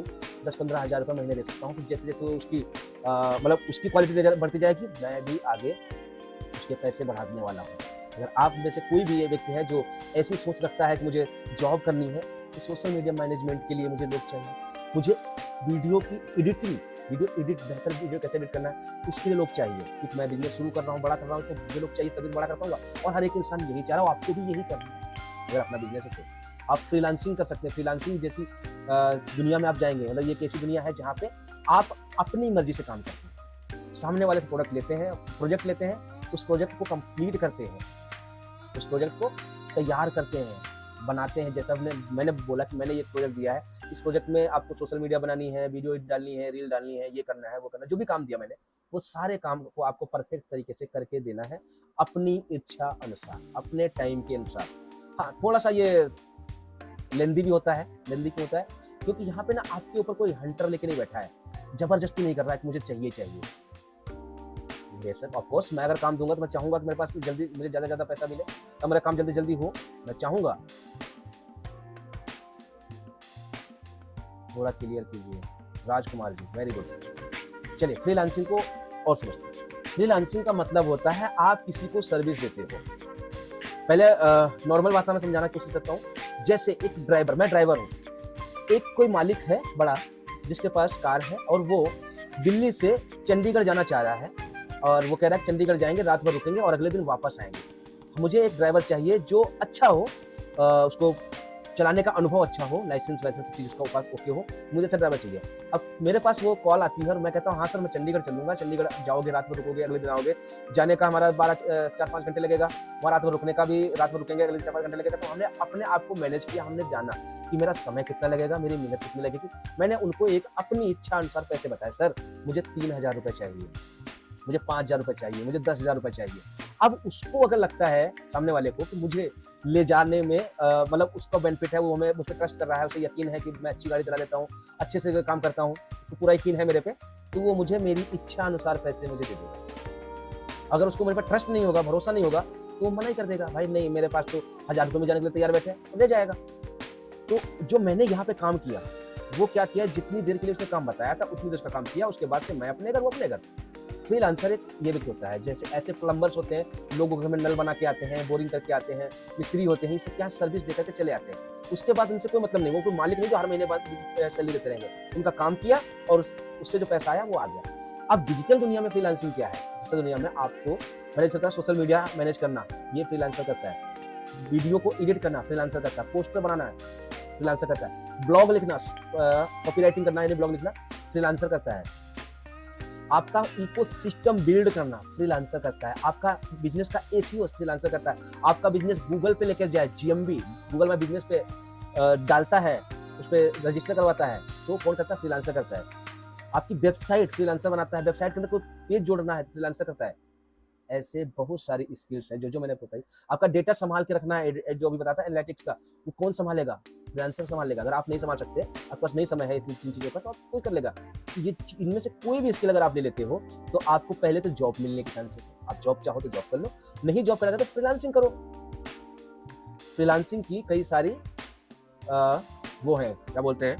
10-15 हज़ार रुपये महीने दे सकता हूँ। फिर जैसे-जैसे वो उसकी मतलब उसकी क्वालिटी बढ़ती जाएगी, मैं भी आगे उसके पैसे बढ़ाने वाला हूँ। अगर आप में से कोई भी ये व्यक्ति है जो ऐसी सोच रखता है कि मुझे जॉब करनी है, तो सोशल मीडिया मैनेजमेंट के लिए मुझे लोग चाहिए। मुझे वीडियो की एडिटिंग, बेहतर वीडियो कैसे एडिट करना है, उसके लिए लोग चाहिए। क्योंकि मैं बिज़नेस शुरू कर रहा हूँ, बड़ा कर रहा हूँ, तो मुझे लोग चाहिए तभी बड़ा कर पाऊँगा। और हर एक इंसान यही चाह रहा है, आपको भी यही करना है। अगर अपना बिज़नेस है तो आप फ्रीलांसिंग कर सकते हैं। फ्रीलांसिंग जैसी दुनिया में आप जाएँगे, मतलब ये एक ऐसी दुनिया है जहाँ पे आप अपनी मर्ज़ी से काम करते हैं। सामने वाले से प्रोजेक्ट लेते हैं, उस प्रोजेक्ट को कंप्लीट करते हैं, उस प्रोजेक्ट को तैयार करते हैं, बनाते हैं। जैसा मैंने बोला कि मैंने ये प्रोजेक्ट दिया है, इस प्रोजेक्ट में आपको सोशल मीडिया बनानी है, वीडियो डालनी है, रील डालनी है, ये करना है, वो करना है, जो भी काम दिया मैंने, वो सारे काम को आपको परफेक्ट तरीके से करके देना है, अपनी इच्छा अनुसार, अपने टाइम के अनुसार। हाँ, थोड़ा-सा ये लेंदी भी होता है। लेंदी क्यों होता है? क्योंकि यहाँ पे ना आपके ऊपर कोई हंटर लेके नहीं बैठा है, जबरदस्ती नहीं कर रहा है कि मुझे चाहिए। बेशक ऑफ कोर्स मैं अगर काम दूँगा तो मैं चाहूँगा कि मेरे पास जल्दी मुझे ज़्यादा पैसा मिले, तो मेरा काम जल्दी हो, मैं चाहूँगा। थोड़ा क्लियर कीजिए, राजकुमार जी, वेरी गुड। चलिए फ्रीलांसिंग को और समझते हैं। फ्रीलांसिंग का मतलब होता है आप किसी को सर्विस देते हो। पहले नॉर्मल भाषा में समझाना कोशिश करता हूँ। जैसे एक ड्राइवर, मैं ड्राइवर हूँ, एक कोई मालिक है बड़ा जिसके पास कार है और वो दिल्ली से चंडीगढ़ जाना चाह रहा है और वो कह रहा है चंडीगढ़ जाएंगे, रात भर रुकेंगे और अगले दिन वापस आएंगे। मुझे एक ड्राइवर चाहिए जो अच्छा हो, उसको चलाने का अनुभव अच्छा हो, लाइसेंस सब चीज़ उसका पास ओके हो, मुझे अच्छा ड्राइवर चाहिए। अब मेरे पास वो कॉल आती है और मैं कहता हूँ हाँ सर मैं चंडीगढ़ चलूँगा, चंडीगढ़ जाओगे, रात भर रुकोगे, अगले दिन आओगे, जाने का हमारा 4-5 घंटे लगेगा, वहाँ रात भर रुकने का भी रात भर रुकेंगे, अगले दिन 4-5 घंटे लगेगा। तो हमने अपने आप को मैनेज किया, हमने जाना कि मेरा समय कितना लगेगा, मेरी मेहनत कितनी लगेगी। मैंने उनको एक अपनी इच्छा अनुसार पैसे बताए, सर मुझे 3,000 रुपये चाहिए, मुझे 5,000 रुपये चाहिए, मुझे 10,000 रुपये चाहिए। अब उसको अगर लगता है सामने वाले को कि मुझे ले जाने में मतलब उसका बेनिफिट है, वो हमें मुझ पर ट्रस्ट कर रहा है, उसे यकीन है कि मैं अच्छी गाड़ी चला लेता हूँ, अच्छे से काम करता हूँ, तो पूरा यकीन है मेरे पे, तो वो मुझे मेरी इच्छा अनुसार पैसे मुझे दे देगा। अगर उसको मेरे पे ट्रस्ट नहीं होगा, भरोसा नहीं होगा, तो वो मना ही कर देगा, भाई नहीं मेरे पास तो 1,000 रुपये में जाने के लिए तैयार बैठे हैं, तो ले जाएगा। तो जो मैंने यहाँ पे काम किया, वो क्या किया, जितनी देर के लिए उसने काम बताया था उतनी देर उसका काम किया, उसके बाद से मैं अपने घर, वो अपने घर। फ्रीलांसर एक ये भी होता है, जैसे ऐसे प्लम्बर्स होते हैं, लोगों के घर में नल बना के आते हैं, बोरिंग करके आते हैं, मिस्त्री होते हैं, इससे क्या सर्विस देकर के चले आते हैं। उसके बाद उनसे कोई मतलब नहीं, वो कोई मालिक नहीं जो हर महीने बाद सैलरी देते रहेंगे। उनका काम किया और उससे जो पैसा आया वो आ गया। अब डिजिटल दुनिया में फ्रीलांसिंग क्या है? डिजिटल दुनिया में आपको मैनेज करता है, सोशल मीडिया मैनेज करना, ये फ्रीलांसर करता है। वीडियो को एडिट करना फ्रीलांसर करता है, पोस्टर बनाना है फ्रीलांसर करता है, ब्लॉग लिखना, कॉपीराइटिंग करना यानी ब्लॉग लिखना फ्रीलांसर करता है। आपका इकोसिस्टम बिल्ड करना फ्रीलांसर करता है, आपका बिजनेस का एसीओ फ्रीलांसर करता है, आपका बिजनेस गूगल पे लेकर जाए, जीएमबी गूगल में बिजनेस पे डालता है, उस पर रजिस्टर करवाता है, तो कौन करता है? फ्रीलांसर करता है। आपकी वेबसाइट फ्रीलांसर बनाता है, वेबसाइट के अंदर कोई पेज जोड़ना है फ्रीलांसर करता है। ऐसे बहुत सारी स्किल्स हैं जो मैंने बताई। आपका डेटा संभाल के रखना है, जो अभी बताता है एनालिटिक्स का, वो कौन संभालेगा? फ्रीलांसर संभाल लेगा। अगर आप नहीं संभाल सकते, आपके पास नहीं समय है इतनी चीज़ों का, तो आप कोई कर लेगा। ये इनमें से कोई भी स्किल अगर आप ले लेते हो, तो आपको पहले तो जॉब मिलने के चांसेस है। आप जॉब चाहो तो जॉब कर लो, नहीं जॉब करेगा तो फ्रीलांसिंग करो। फ्रीलांसिंग की कई सारी वो हैं, क्या बोलते हैं,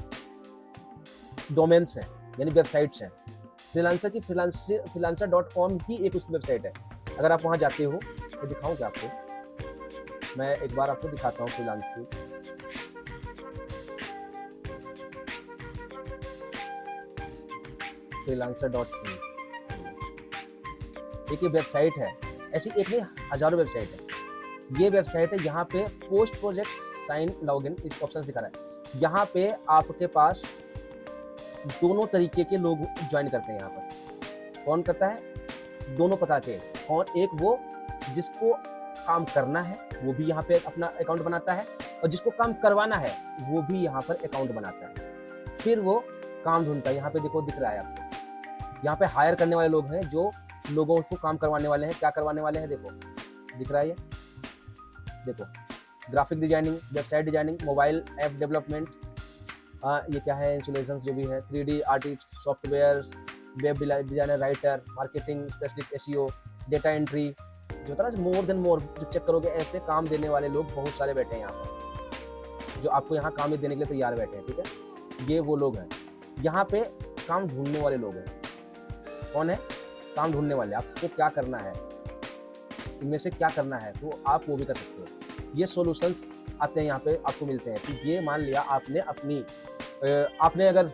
डोमेन्स हैं, यानी वेबसाइट्स हैं। फ्रीलांसर की freelancer.com ही एक उसकी वेबसाइट है। अगर आप वहाँ जाते हो, तो दिखाऊं क्या आपको? मैं एक बार आपको दिखाता हूँ फ्रीलांसिंग। freelancer.com एक ये वेबसाइट है, ऐसी एक नहीं हजारों वेबसाइट है। ये वेबसाइट है, यहाँ पे पोस्ट प्रोजेक्ट साइन लॉगिन इस ऑप्शन दिखा रहा है। यहाँ पे आपके पास दोनों तरीके के लोग ज्वाइन करते हैं। यहाँ पर कौन करता है? दोनों प्रकार के। और एक वो जिसको काम करना है, वो भी यहाँ पे अपना अकाउंट बनाता है, और जिसको काम करवाना है वो भी यहाँ पर अकाउंट बनाता है। फिर वो काम ढूंढता है। यहाँ पे देखो, दिख रहा है आपको, यहाँ पे हायर करने वाले लोग हैं जो लोगों को काम करवाने वाले हैं। क्या करवाने वाले हैं? देखो दिख रहा है, ये देखो, graphic designing, website designing, mobile app development, ये क्या है, इंस्टॉलेशंस जो भी है, 3D artist, software, web designer, writer, marketing specialist, SEO, data entry, जो होता है ना मोर देन मोर, जो चेक करोगे, ऐसे काम देने वाले लोग बहुत सारे बैठे हैं यहाँ पर, जो आपको यहाँ काम देने के लिए तैयार बैठे हैं। ठीक है, ये वो लोग हैं। यहाँ पे काम ढूंढने वाले लोग हैं। कौन है? काम ढूंढने वाले। आपको क्या करना है, इनमें से क्या करना है, तो आप वो भी कर सकते हो। ये सॉल्यूशंस आते हैं यहाँ पे, आपको मिलते हैं। तो ये मान लिया आपने अगर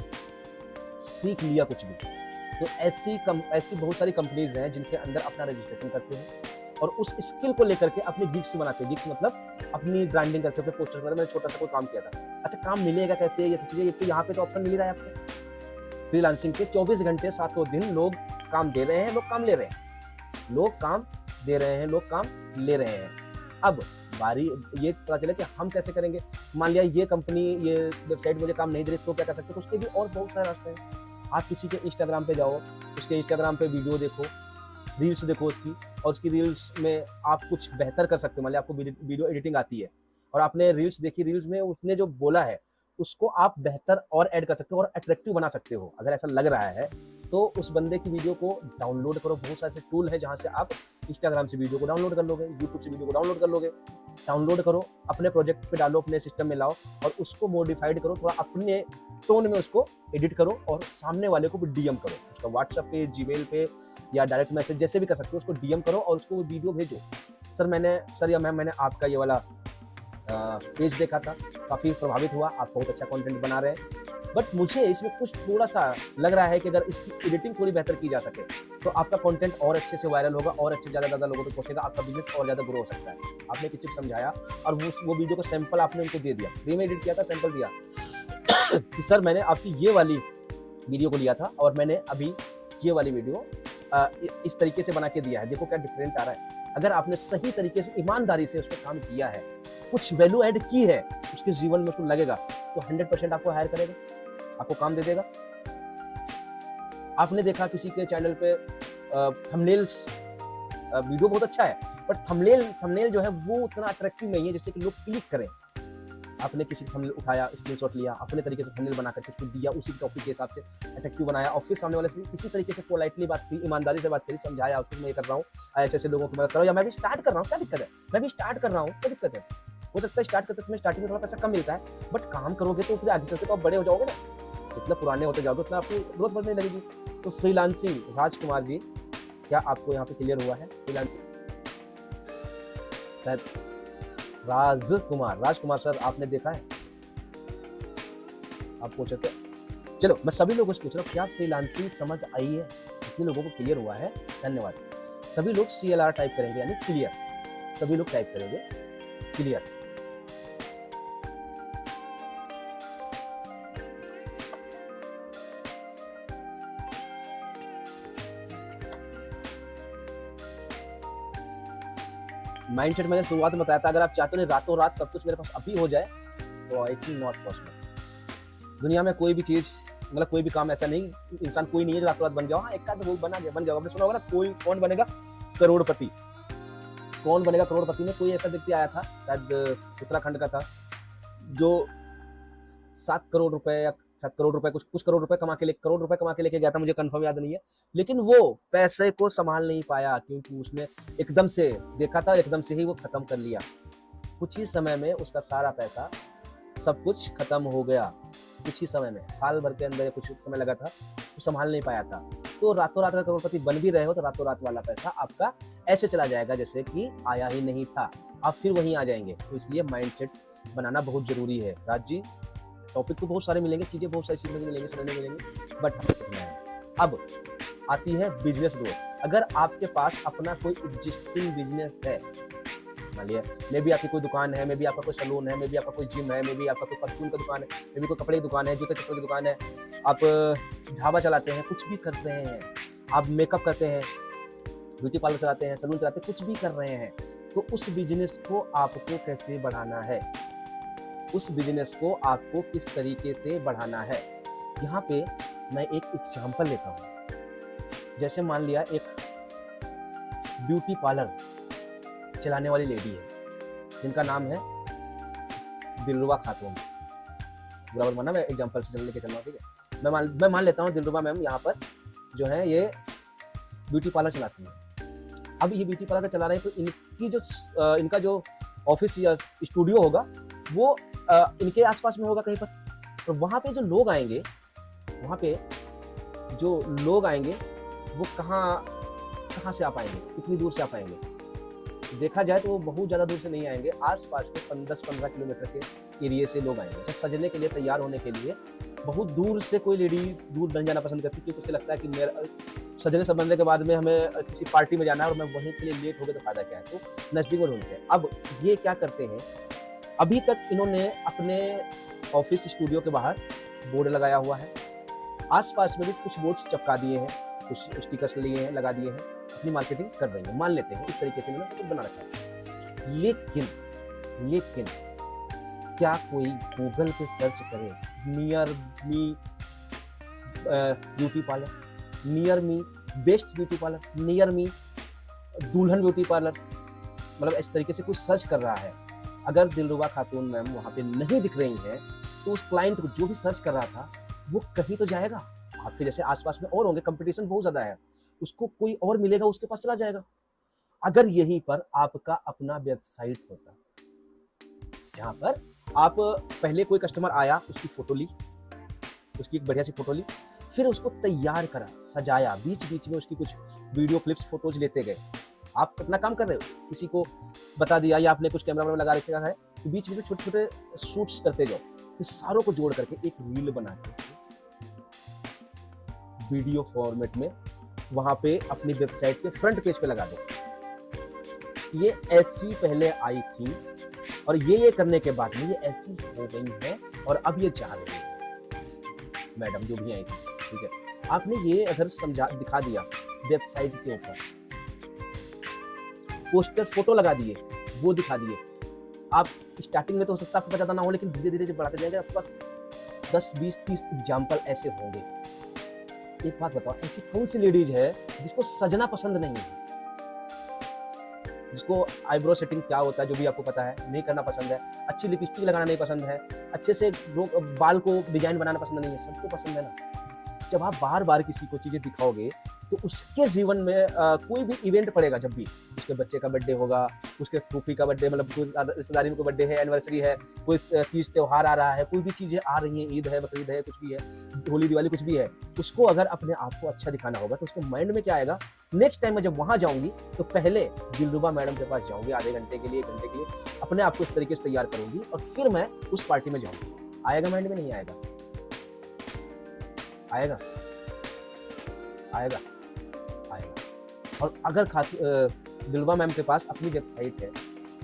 सीख लिया कुछ भी, तो ऐसी बहुत सारी कंपनीज हैं जिनके अंदर अपना रजिस्ट्रेशन करते हैं और उस स्किल को लेकर के अपने गिग्स बनाते हैं। गिग्स मतलब अपनी ब्रांडिंग करते हैं, अपने पोस्टर बनाते हैं। मैंने छोटा सा कोई काम किया था। अच्छा, काम मिलेगा कैसे, ये सब चीजें, तो यहाँ पे तो ऑप्शन मिल ही रहा है आपको। फ्रीलांसिंग के 24 घंटे 7 दिन लोग काम दे रहे हैं, लोग काम ले रहे हैं, लोग काम दे रहे हैं, लोग काम ले रहे हैं। अब बारी ये पता चले कि हम कैसे करेंगे। मान लिया ये कंपनी, ये वेबसाइट मुझे काम नहीं दे रही, तो क्या कर सकते हैं? उसके भी और बहुत सारे रास्ते हैं। आप किसी के इंस्टाग्राम पे जाओ, उसके इंस्टाग्राम पे वीडियो देखो, रील्स देखो उसकी, और उसकी रील्स में आप कुछ बेहतर कर सकते हो। मान लिया आपको वीडियो एडिटिंग आती है और आपने रील्स देखी, रील्स में उसने जो बोला है उसको आप बेहतर और ऐड कर सकते हो और अट्रैक्टिव बना सकते हो। अगर ऐसा लग रहा है तो उस बंदे की वीडियो को डाउनलोड करो। बहुत सारे टूल है जहाँ से आप इंस्टाग्राम से वीडियो को डाउनलोड कर लोगे, यूट्यूब से वीडियो को डाउनलोड कर लोगे। डाउनलोड करो, अपने प्रोजेक्ट पे डालो, अपने सिस्टम में लाओ और उसको मॉडिफाइड करो, थोड़ा अपने टोन में उसको एडिट करो और सामने वाले को भी डीएम करो। उसका व्हाट्सएप पे, जीमेल पे या डायरेक्ट मैसेज जैसे भी कर सकते हो, उसको डीएम करो और उसको वीडियो भेजो। सर या मैम, मैंने आपका ये वाला पेज देखा था, काफ़ी प्रभावित हुआ, आप बहुत अच्छा कंटेंट बना रहे हैं, बट मुझे इसमें कुछ थोड़ा सा लग रहा है कि अगर इसकी एडिटिंग थोड़ी बेहतर की जा सके तो आपका कंटेंट और अच्छे से वायरल होगा और अच्छे ज़्यादा लोगों तक पहुंचेगा, आपका बिजनेस और ज़्यादा ग्रो हो सकता है। आपने किसी को समझाया और वो वीडियो को सैंपल आपने उनको दे दिया, फ्री में एडिट किया था, सैंपल दिया कि सर मैंने आपकी ये वाली वीडियो को लिया था और मैंने अभी ये वाली वीडियो इस तरीके से बना के दिया है, देखो क्या डिफरेंट आ रहा है। अगर आपने सही तरीके से ईमानदारी से उस पर काम किया है, कुछ वैल्यू ऐड की है, उसके जीवन में उसको लगेगा तो 100% आपको हायर करेगा, आपको काम दे देगा। आपने देखा किसी के चैनल पे थंबनेल्स, वीडियो बहुत अच्छा है बट थंबनेल जो है वो उतना अट्रैक्टिव नहीं है जिससे कि लोग क्लिक करें। आपने किसी थंबनेल उठाया, स्क्रीनशॉट लिया, अपने तरीके से थंबनेल बना करके उसको दिया, उसी टॉपिक के हिसाब से अट्रैक्टिव बनाया और फिर सामने वाले से किसी तरीके से पोलाइटली बात की, ईमानदारी से बात करी, समझाया उसको मैं ये कर रहा हूँ, ऐसे लोगों की मदद करो, या मैं भी स्टार्ट कर रहा हूँ, क्या दिक्कत है, मैं भी स्टार्ट कर रहा हूँ, क्या दिक्कत है। हो सकता है स्टार्ट करते समय स्टार्टिंग में थोड़ा पैसा कम मिलता है, बट काम करोगे तो फिर आगे चलते तो आप बड़े हो जाओगे ना, जितना पुराने होते जाओगे उतना आपकी ग्रोथ बढ़ने लगेगी। तो फ्रीलांसिंग, राजकुमार जी, क्या आपको यहाँ पे क्लियर हुआ है? फ्रीलांसिंग शायद राजकुमार सर आपने देखा है? आप पूछे थे, चलो मैं सभी लोगों से पूछ रहा हूँ, क्या फ्रीलांसिंग समझ आई है? कितने लोगों को क्लियर हुआ है? धन्यवाद। सभी लोग CLR टाइप करेंगे, यानी क्लियर। सभी लोग टाइप करेंगे क्लियर। माइंडसेट मैंने शुरुआत में बताया था, अगर आप चाहते हो रातों रात सब कुछ मेरे पास अभी हो जाए तो आई थिंक नॉट पॉसिबल। दुनिया में कोई भी चीज, मतलब कोई भी काम ऐसा नहीं, इंसान कोई नहीं है जो रातों रात बन गया। हाँ, एक आध वो बन गया। आपने सुना होगा ना, कौन बनेगा करोड़पति? कौन बनेगा करोड़पति में कोई ऐसा व्यक्ति आया था, शायद उत्तराखंड का था, जो 7 करोड़ रुपए या 7 करोड़ रुपए कुछ करोड़ रुपए कमा के लेके गया था, मुझे कंफर्म याद नहीं है, लेकिन वो पैसे को संभाल नहीं पाया क्योंकि उसने एकदम से देखा था, एकदम से ही वो खत्म कर लिया। कुछ ही समय में उसका सारा पैसा, सब कुछ खत्म हो गया, कुछ ही समय में, साल भर के अंदर कुछ समय लगा था, वो संभाल नहीं पाया था। तो रातों रात अगर करोड़पति बन भी रहे हो तो रातों रात वाला पैसा आपका ऐसे चला जाएगा जैसे कि आया ही नहीं था, आप फिर वहीं आ जाएंगे। तो इसलिए माइंडसेट बनाना बहुत जरूरी है। राज जी, टॉपिक तो बहुत सारे मिलेंगे, चीजें बहुत सारी सीखने को मिलेंगी, समझने को मिलेंगी, बट अब आती है बिजनेस ग्रोथ। अगर आपके पास अपना कोई एग्जिस्टिंग बिजनेस है, मान लिया मे भी आपकी कोई दुकान है, मे भी आपका कोई सैलून है, मे भी आपका कोई जिम है, मे भी आपका कोई परफ्यूम का दुकान है, मे भी कोई कपड़े की दुकान है, जूते चप्पल की दुकान है, आप ढाबा चलाते हैं, कुछ भी कर रहे हैं, आप मेकअप करते हैं, ब्यूटी पार्लर चलाते हैं, सैलून चलाते हैं, कुछ भी कर रहे हैं, तो उस बिजनेस को आपको कैसे बढ़ाना है, उस बिजनेस को आपको किस तरीके से बढ़ाना है। यहाँ पे मैं एक एग्जांपल लेता हूँ। जैसे मान लिया एक ब्यूटी पार्लर चलाने वाली लेडी है जिनका नाम है दिलरुबा खातून। बराबर माना, मैं एग्जांपल से लेके चल रहा हूँ, ठीक है। मैं मान लेता हूँ दिलरुबा मैम यहाँ पर जो है ये ब्यूटी पार्लर चलाती है। अब ये ब्यूटी पार्लर चला रहे हैं तो इनका जो ऑफिस या स्टूडियो होगा वो इनके आसपास में होगा कहीं पर, और वहाँ पे जो लोग आएंगे, वहाँ पे जो लोग आएंगे वो कहाँ से आ पाएंगे, कितनी दूर से आ पाएंगे? देखा जाए तो वो बहुत ज़्यादा दूर से नहीं आएंगे, आसपास के 10-15 किलोमीटर के एरिया से लोग आएंगे। तो सजने के लिए, तैयार होने के लिए बहुत दूर से कोई लेडी दूर नहीं जाना पसंद करती, क्योंकि उसे लगता है कि मेरा सजने संबंधने के बाद में हमें किसी पार्टी में जाना है और मैं वहीं के लिए लेट हो गया तो फायदा क्या है, तो नज़दीक में ढूंढते हैं। अब ये क्या करते हैं, अभी तक इन्होंने अपने ऑफिस स्टूडियो के बाहर बोर्ड लगाया हुआ है, आसपास में भी कुछ बोर्ड्स चिपका दिए हैं, कुछ स्टिकर्स लिए हैं, लगा दिए हैं, अपनी मार्केटिंग कर रही है, मान लेते हैं इस तरीके से इन्होंने कुछ बना रखा है। लेकिन क्या कोई गूगल पे सर्च करे near me beauty parlour, near me best beauty parlour, near me दुल्हन ब्यूटी पार्लर, मतलब इस तरीके से कुछ सर्च कर रहा है, अगर दिलरुबा खातून मैम वहाँ पे नहीं दिख रही हैं, तो उस क्लाइंट को जो भी सर्च कर रहा था वो कहीं तो जाएगा। आपके जैसे आसपास में और होंगे, कंपटीशन बहुत ज़्यादा है, उसको कोई और मिलेगा, उसके पास चला जाएगा। अगर यहीं पर आपका अपना वेबसाइट होता, जहाँ पर आप पहले कोई कस्टमर आया, उसकी फोटो ली, उसकी एक बढ़िया सी फोटो ली, फिर उसको तैयार करा, सजाया, बीच बीच में उसकी कुछ वीडियो क्लिप्स, फोटोज लेते गए। आप अपना काम कर रहे हो, किसी को बता दिया या आपने कुछ कैमरा में लगा रखा है, तो बीच बीच में छोटे छोटे शूट्स करते जाओ, इस सारों को जोड़ करके एक रील बना के वीडियो फॉर्मेट में वहां पे अपनी वेबसाइट के फ्रंट पेज पे लगा दो। ये ऐसी पहले आई थी और ये करने के बाद में ये ऐसी हो गई है और अब ये जा रही है। मैडम जो भी आई थी, ठीक है, आपने ये अगर समझा दिखा दिया वेबसाइट के ऊपर, पोस्टर फोटो लगा दिए, वो दिखा दिए, आप स्टार्टिंग में तो हो सकता है आपको पता ना हो, लेकिन धीरे धीरे जब बढ़ाते जाएंगे आपके पास 10, 20, 30 एग्जाम्पल ऐसे होंगे। एक बात बताओ, ऐसी कौन सी लेडीज है जिसको सजना पसंद नहीं है, जिसको आईब्रो सेटिंग क्या होता है जो भी आपको पता है नहीं करना पसंद है, अच्छी लिपस्टिक लगाना नहीं पसंद है, अच्छे से बाल को डिजाइन बनाना पसंद नहीं है, सबको पसंद है ना। जब आप बार बार किसी को चीजें दिखाओगे तो उसके जीवन में कोई भी इवेंट पड़ेगा, जब भी उसके बच्चे का बर्थडे होगा, उसके फूफी का बर्थडे, मतलब कोई रिश्तेदारी में कोई बर्थडे है, एनिवर्सरी है, कोई तीज त्योहार आ रहा है, कोई भी चीजें आ रही हैं, ईद है, बकरीद है, कुछ भी है, होली दिवाली कुछ भी है, उसको अगर अपने आप को अच्छा दिखाना होगा तो उसके माइंड में क्या आएगा, नेक्स्ट टाइम मैं जब वहां जाऊंगी तो पहले दिलरुबा मैडम के पास जाऊंगी, आधे घंटे के लिए, 1 घंटे के लिए, अपने आप को इस तरीके से तैयार करूंगी और फिर मैं उस पार्टी में जाऊंगी। आएगा माइंड में? नहीं आएगा? आएगा? आएगा? आएगा। और अगर दिलरुबा मैम के पास अपनी वेबसाइट है,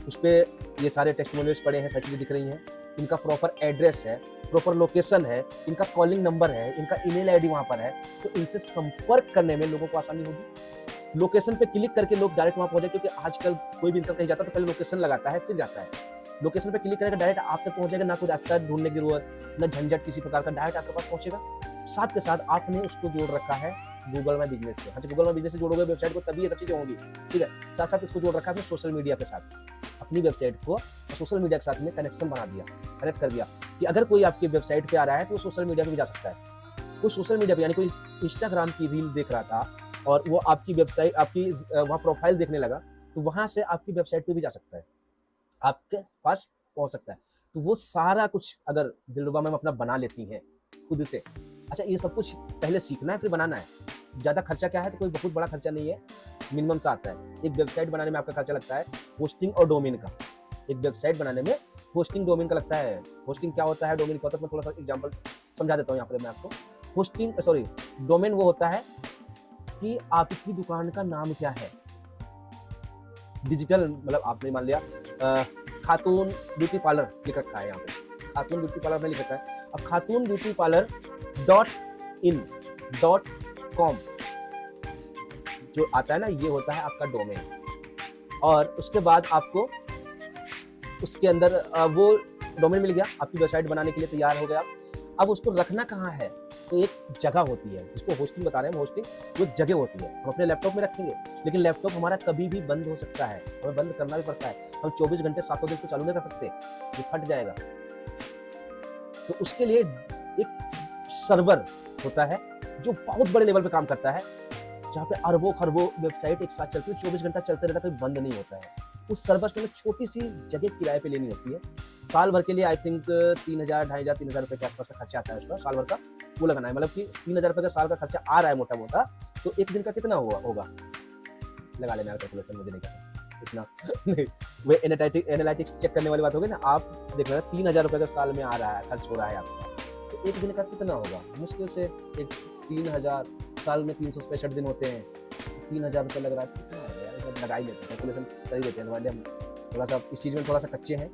उस पर ये सारे टेस्टिमोनियल्स पड़े हैं, सारी चीजें दिख रही हैं, इनका प्रॉपर एड्रेस है, प्रॉपर लोकेशन है, इनका कॉलिंग नंबर है, इनका ईमेल आईडी वहां पर है, तो इनसे संपर्क करने में लोगों को आसानी होगी। लोकेशन पे क्लिक करके लोग डायरेक्ट वहां पहुंचे, क्योंकि आजकल कोई भी इंसान कहीं जाता है तो पहले लोकेशन लगाता है, फिर जाता है। लोकेशन पे क्लिक करेगा, डायरेक्ट आप तक पहुंचेगा, ना कोई रास्ता ढूंढने की जरूरत, ना झंझट किसी प्रकार का, डायरेक्ट आपके पास पहुंचेगा। साथ के साथ आपने उसको जोड़ रखा है गूगल माई बिजनेस से। अच्छा, गूगल माई बिजनेस से जोड़ोगे वेबसाइट को, तभी ये सब चीजें होंगी, ठीक है। साथ साथ इसको जोड़ रखा है सोशल मीडिया के साथ, अपनी वेबसाइट को सोशल मीडिया के साथ में कनेक्शन बना दिया, कनेक्ट कर दिया कि अगर कोई आपकी वेबसाइट पे आ रहा है तो वो सोशल मीडिया पे भी जा सकता है। कोई सोशल मीडिया पे, यानी कोई इंस्टाग्राम की रील देख रहा था और वो आपकी वेबसाइट, आपकी वहाँ प्रोफाइल देखने लगा, तो वहां से आपकी वेबसाइट पे भी जा सकता है, आपके पास पहुंच सकता है। तो वो सारा कुछ अगर दिलरुबा मैम अपना बना लेती हैं खुद से। अच्छा, ये सब कुछ पहले सीखना है फिर बनाना है। ज़्यादा खर्चा क्या है, तो कोई बहुत बड़ा खर्चा नहीं है, मिनिमम सा आता है। एक वेबसाइट बनाने में आपका खर्चा लगता है होस्टिंग और डोमेन का। एक वेबसाइट बनाने में होस्टिंग डोमेन का लगता है। होस्टिंग क्या होता है, डोमेन क्या होता है, मैं थोड़ा सा एग्जांपल समझा देता हूँ यहाँ पर मैं आपको। डोमेन वो होता है कि आपकी दुकान का नाम क्या है, डिजिटल, मतलब आपने मान लिया खातून ब्यूटी पार्लर लिख रखा है, यहाँ पे खातून ब्यूटी पार्लर में लिख रखा है। अब खातून ब्यूटी पार्लर .in.com जो आता है ना, ये होता है आपका डोमेन। और उसके बाद आपको उसके अंदर वो डोमेन मिल गया, आपकी वेबसाइट बनाने के लिए तैयार हो गया। अब उसको रखना कहाँ है, तो एक जगह होती है जिसको होस्टिंग बता रहे हैं, होस्टिंग वो जगह होती है। हम अपने लैपटॉप में रखेंगे, लेकिन लैपटॉप हमारा कभी भी बंद हो सकता है, हमें बंद करना भी पड़ता है। हम 24 घंटे 7 दिन को चालू नहीं कर सकते, ये फट जाएगा। तो उसके लिए एक सर्वर होता है जो बहुत बड़े लेवल पे काम करता है, जहाँ पे अरबों खरबों वेबसाइट एक साथ चलती है, 24 घंटा चलते रहता है, कोई बंद नहीं होता है। उस सर्वर के लिए छोटी सी जगह किराए पे लेनी होती है। साल भर के लिए आई थिंक 3000 2500 3000 रुपए के आसपास का खर्चा आता है उसका साल भर का, वो लगाना है। मतलब कि 3000 रुपए का साल का खर्चा आ रहा है मोटा मोटा, तो एक दिन का कितना होगा लगा लेना कैलकुलेशन, मुझे नहीं करना इतना नहीं, वो एनालिटिक्स चेक करने वाली बात होगी ना। आप देख रहे हैं 3000 रुपए का साल में आ रहा है, खर्च हो रहा है आपका, तो एक दिन का कितना होगा? मुश्किल से एक 3000, साल में 365 दिन होते हैं, 3000 रुपये लग रहा है, कितना होगा यार? लगा ही लेते हैं, कैलकुलेशन कर ही देते हैं। हमारे हम थोड़ा सा इस चीज़ में थोड़ा सा कच्चे हैं।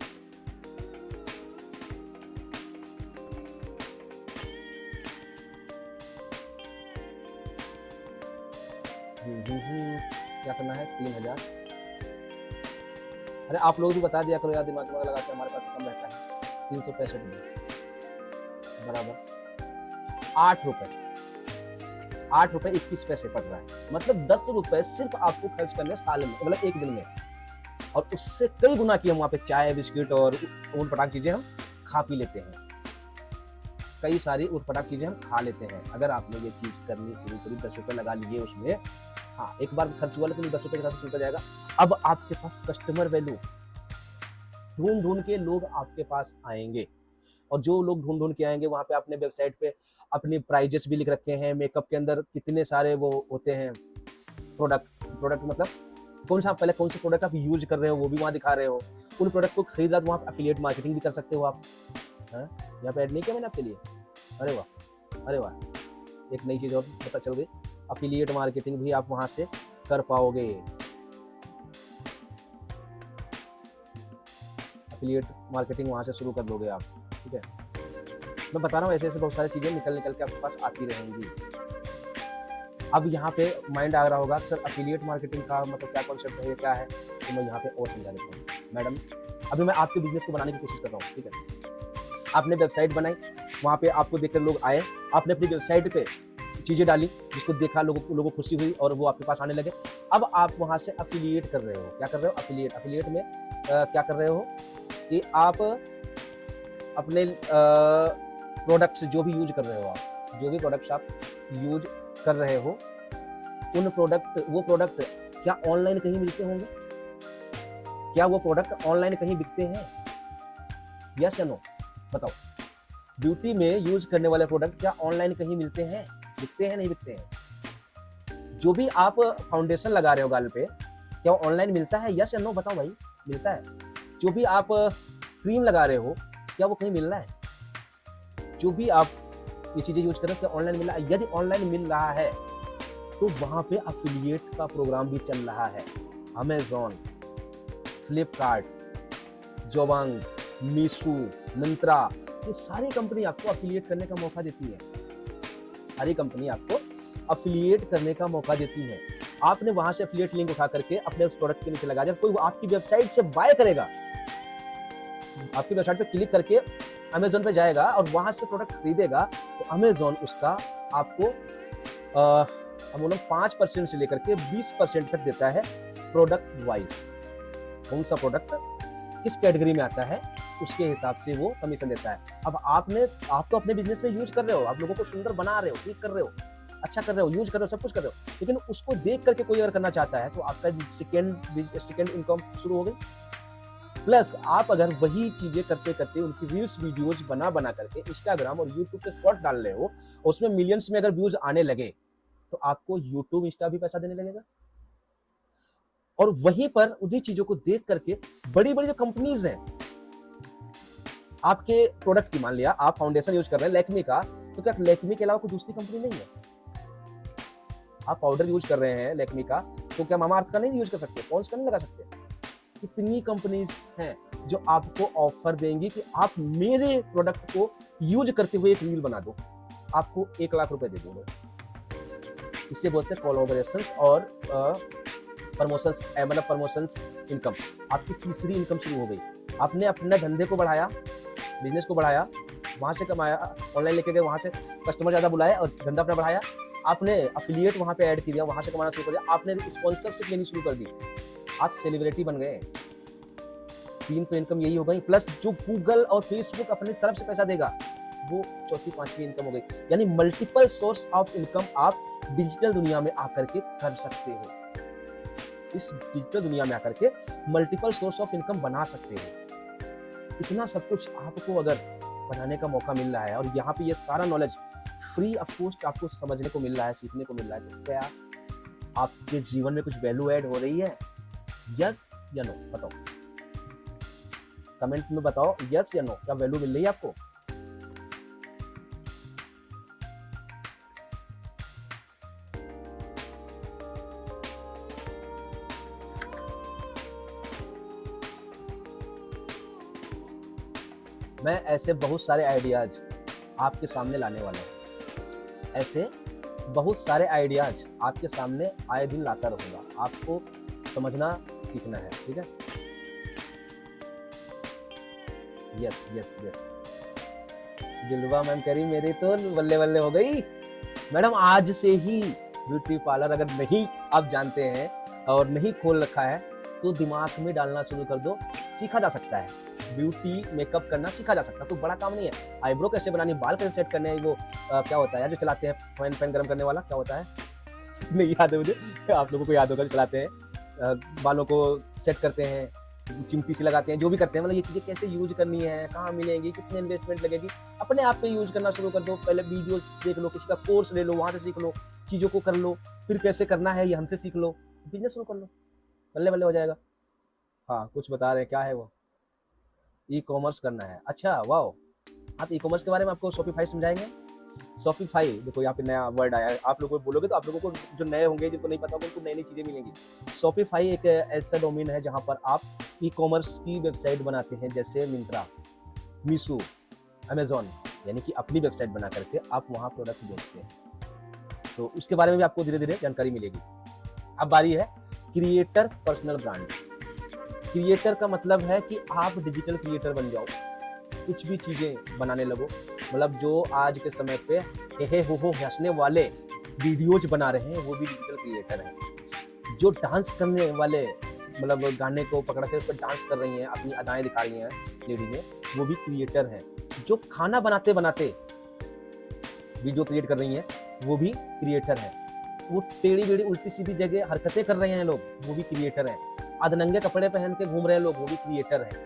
क्या करना है? 3000। अरे आप लोग भी बता दिया करो यार, दिमाग लगा के, हमारे पास कम रहता है। 365 दिन बराबर 8 रुपए, 8 रुपए 21 पैसे पड़ रहा है। मतलब 10 रुपए सिर्फ आपको खर्च करने साल में, मतलब एक दिन में, और उससे कई गुना की हम वहाँ पे चाय बिस्किट और ऊट पटाख चीजें हम खा पी लेते हैं। कई सारी ऊट पटाख चीजें हम खा लेते हैं। अगर आपने ये चीज करनी शुरू करी, 10 रुपए लगा लिए उसमें, हाँ एक बार खर्च हुआ, लेकिन 10 रुपए के साथ चलता जाएगा। अब आपके पास कस्टमर वैल्यू, ढूंढ ढूंढ के लोग आपके पास आएंगे, और जो लोग ढूंढ ढूंढ के आएंगे, वहां पे अपने वेबसाइट पे अपनी प्राइजेस भी लिख रखे हैं। मेकअप के अंदर कितने सारे वो होते हैं प्रोडक्ट मतलब कौन सा प्रोडक्ट आप यूज कर रहे हो वो भी वहाँ दिखा रहे हो। उन प्रोडक्ट को खरीदा तो वहाँ एफिलिएट मार्केटिंग भी कर सकते हो आप। यहाँ पे ऐड नहीं किया मैंने आपके लिए? अरे वाह, अरे वाह, एक नई चीज और पता चल गई, एफिलिएट मार्केटिंग भी आप वहां से कर पाओगे। एफिलिएट मार्केटिंग वहां से शुरू कर लोगे आप, ठीक है। मैं बता रहा हूँ ऐसे ऐसे बहुत सारी चीजें निकल के आपके पास आती रहेंगी। अब यहाँ पे माइंड आ रहा होगा सर एफिलिएट मार्केटिंग का मतलब क्या कॉन्सेप्ट है, ये क्या है, तो मैं यहाँ पे और समझा देता हूँ। मैडम अभी मैं आपके बिजनेस को बनाने की कोशिश कर रहा हूँ, ठीक है। आपने वेबसाइट बनाई, वहाँ पे आपको देखकर लोग आए, आपने अपनी वेबसाइट पे चीजें डाली, जिसको देखा लोगों को खुशी हुई और वो आपके पास आने लगे। अब आप वहाँ से एफिलिएट कर रहे हो। क्या कर रहे हो? एफिलिएट में क्या कर रहे हो कि आप अपने प्रोडक्ट्स जो भी यूज कर रहे हो, आप जो भी प्रोडक्ट्स आप यूज कर रहे हो, वो प्रोडक्ट क्या ऑनलाइन कहीं मिलते होंगे? क्या वो प्रोडक्ट ऑनलाइन कहीं बिकते हैं? यस या नो बताओ। ब्यूटी में यूज करने वाले प्रोडक्ट क्या ऑनलाइन कहीं मिलते हैं? बिकते हैं, नहीं बिकते हैं? जो भी आप फाउंडेशन लगा रहे हो गाल पे, क्या ऑनलाइन मिलता है? यस या नो बताओ भाई, मिलता है? जो भी आप क्रीम लगा रहे हो, क्या वो कहीं मिल रहा है? जो भी आप ये चीजें यूज कर रहे हो, क्या ऑनलाइन मिल रहा है? यदि ऑनलाइन मिल रहा है तो वहां पे एफिलिएट का प्रोग्राम भी चल रहा है। अमेजॉन, फ्लिपकार्ट, जोबांग, मीशो, मिंत्रा, ये सारी कंपनी आपको एफिलिएट करने का मौका देती है। सारी कंपनी आपको एफिलिएट करने का मौका देती है। आपने वहां से एफिलिएट लिंक उठा करके अपने उस प्रोडक्ट के नीचे लगा दिया, कोई आपकी वेबसाइट से बाय करेगा, आपकी वेबसाइट पे क्लिक करके अमेजोन पे जाएगा और वहां से प्रोडक्ट खरीदेगा, तो अमेजोन उसका आपको 5% से लेकर के 20% तक देता है प्रोडक्ट वाइज। कौन सा प्रोडक्ट किस कैटेगरी में आता है उसके हिसाब से वो कमीशन देता है। अब आप तो अपने बिजनेस में यूज कर रहे हो, आप लोगों को सुंदर बना रहे हो, ठीक कर रहे हो, अच्छा कर रहे हो, यूज कर रहे हो, सब कुछ कर रहे हो, लेकिन उसको देख करके कोई अगर करना चाहता है तो आपका सेकेंड इनकम शुरू हो गई। प्लस आप अगर वही चीजें करते करते उनकी रील्स वीडियोज बना करके इंस्टाग्राम और यूट्यूब पे शॉर्ट डाल रहे हो, उसमें मिलियंस में अगर व्यूज आने लगे, तो आपको यूट्यूब इंस्टा भी पैसा देने लगेगा। और वहीं पर उन्हीं चीजों को देख करके बड़ी बड़ी जो कंपनीज हैं, आपके प्रोडक्ट की, मान लिया आप फाउंडेशन यूज कर रहे हैं लैक्मे का, तो क्या लैक्मे के अलावा कोई दूसरी कंपनी नहीं है? आप पाउडर यूज कर रहे हैं लैक्मे का, तो क्या मामाअर्थ का नहीं यूज कर सकते? पॉन्ड्स का नहीं लगा सकते? कितनी कंपनीज हैं जो आपको ऑफर देंगी कि आप मेरे प्रोडक्ट को यूज करते हुए एक रील बना दो, आपको 1 लाख रुपए दे दूंगा। इससे बोलते हैं कोलैबोरेशन और प्रमोशंस, मतलब प्रमोशंस इनकम। आपकी तीसरी इनकम शुरू हो गई। आपने अपने धंधे को बढ़ाया, बिजनेस को बढ़ाया, वहां से कमाया, ऑनलाइन लेके गए, वहां से कस्टमर ज्यादा बुलाए और धंधा अपना बढ़ाया। आपने एफिलिएट वहां पे ऐड किया, वहां से कमाना शुरू कर दिया। आपने स्पॉन्सरशिप लेनी शुरू कर दी, आप सेलिब्रिटी बन गए। 3 तो इनकम यही हो गई, प्लस जो गूगल और फेसबुक अपनी तरफ से पैसा देगा, वो चौथी पांचवी इनकम हो गई। यानी मल्टीपल सोर्स ऑफ इनकम आप डिजिटल दुनिया में आकर के कर सकते हो। इस डिजिटल दुनिया में आकर के मल्टीपल सोर्स ऑफ इनकम बना सकते हो। इतना सब कुछ आपको अगर बनाने का मौका मिल रहा है और यहाँ पे ये सारा नॉलेज फ्री ऑफ कॉस्ट आपको समझने को मिल रहा है, सीखने को मिल रहा है, तो क्या आपके जीवन में कुछ वैल्यू ऐड हो रही है? यस या नो? बताओ, कमेंट में बताओ यस या नो, क्या वैल्यू मिल रही है आपको? मैं ऐसे बहुत सारे आइडियाज आपके सामने लाने वाला हूँ, ऐसे बहुत सारे आइडियाज आपके सामने आए दिन लाता रहूंगा, आपको समझना सीखना है, ठीक है? यस यस यस, दिलवा मैम कह रही मेरी तो बल्ले बल्ले हो गई। मैडम आज से ही ब्यूटी पार्लर अगर नहीं आप जानते हैं और नहीं खोल रखा है तो दिमाग में डालना शुरू कर दो, सीखा जा सकता है। ब्यूटी मेकअप करना सीखा जा सकता है, तो बड़ा काम नहीं है। आईब्रो कैसे बनानी, बाल कैसे सेट करने हैं, वो क्या होता है यार जो चलाते हैं फैन गर्म करने वाला, क्या होता है नहीं याद है मुझे, आप लोगों को याद होगा, जो चलाते हैं बालों को सेट करते हैं, चिमटी सी लगाते हैं, जो भी करते हैं, मतलब ये चीजें कैसे यूज करनी है, कहाँ मिलेंगी, कितने इन्वेस्टमेंट लगेगी, अपने आप पे यूज करना शुरू कर दो। पहले वीडियो देख लो, किसी का कोर्स ले लो, वहां से सीख लो, चीजों को कर लो, फिर कैसे करना है ये हमसे सीख लो, बिजनेस शुरू कर लो, बल्ले बल्ले हो जाएगा। हाँ कुछ बता रहे हैं, क्या है वो? ई कॉमर्स करना है, अच्छा वाह। हाँ तो ई कॉमर्स के बारे में आपको शॉपिफाई समझाएंगे। शॉपिफाई देखो यहाँ पे नया वर्ड आया है, आप लोगों को बोलोगे तो आप लोगों को जो नए होंगे, जिनको नहीं पता होगा, उनको नई नई चीजें मिलेंगी। शॉपिफाई एक ऐसा डोमेन है जहाँ पर आप ई कॉमर्स की वेबसाइट बनाते हैं, जैसे मिंत्रा, मीशो, अमेजोन, यानी कि अपनी वेबसाइट बना करके आप वहाँ प्रोडक्ट बेचते हैं। तो उसके बारे में भी आपको धीरे धीरे जानकारी मिलेगी। अब बारी है क्रिएटर पर्सनल ब्रांड। क्रिएटर का मतलब है कि आप डिजिटल क्रिएटर बन जाओ, कुछ भी चीजें बनाने लगो, मतलब जो आज के समय पे हे हो हंसने वाले वीडियोज बना रहे हैं वो भी डिजिटल क्रिएटर हैं। जो डांस करने वाले, मतलब गाने को पकड़ के उस पर डांस कर रही हैं, अपनी अदाएं दिखा रही हैं लेडी में, वो भी क्रिएटर हैं। जो खाना बनाते बनाते वीडियो क्रिएट कर रही हैं वो भी क्रिएटर हैं। वो टेढ़ी बेढ़ी उल्टी सीधी जगह हरकतें कर रहे हैं लोग, वो भी क्रिएटर हैं। अधनंगे कपड़े पहन के घूम रहे हैं लोग, वो भी क्रिएटर हैं,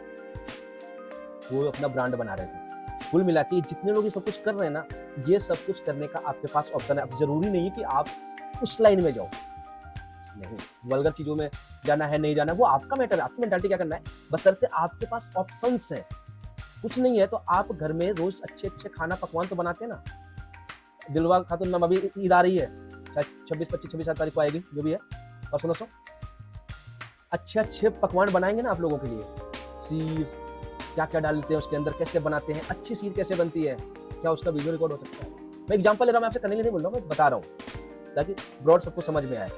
वो अपना ब्रांड बना रहे थे। कुल मिला के जितने लोग ये सब कुछ कर रहे हैं ना, ये सब कुछ करने का आपके पास ऑप्शन है। अब जरूरी नहीं है कि आप उस लाइन में जाओ, नहीं, वल्गर चीजों में जाना है नहीं जाना, वो आपका मैटर है, आपकी मेंटालिटी क्या करना है, बशर्ते आपके पास ऑप्शंस हैं। कुछ नहीं है तो आप घर में रोज अच्छे अच्छे खाना पकवान तो बनाते हैं ना। दिलवा खातून मैम अभी ईद आ रही है, शायद 26 तारीख को आएगी, जो भी है, और सुनो अच्छे अच्छे पकवान बनाएंगे ना आप लोगों के लिए। सीर क्या क्या डालते हैं उसके अंदर, कैसे बनाते हैं, अच्छी सीर कैसे बनती है, क्या उसका वीडियो रिकॉर्ड हो सकता है? मैं एग्जांपल ले रहा हूँ, मैं आपसे करने के लिए नहीं बोल रहा हूँ, मैं बता रहा हूँ ताकि ब्रॉड सबको समझ में आए।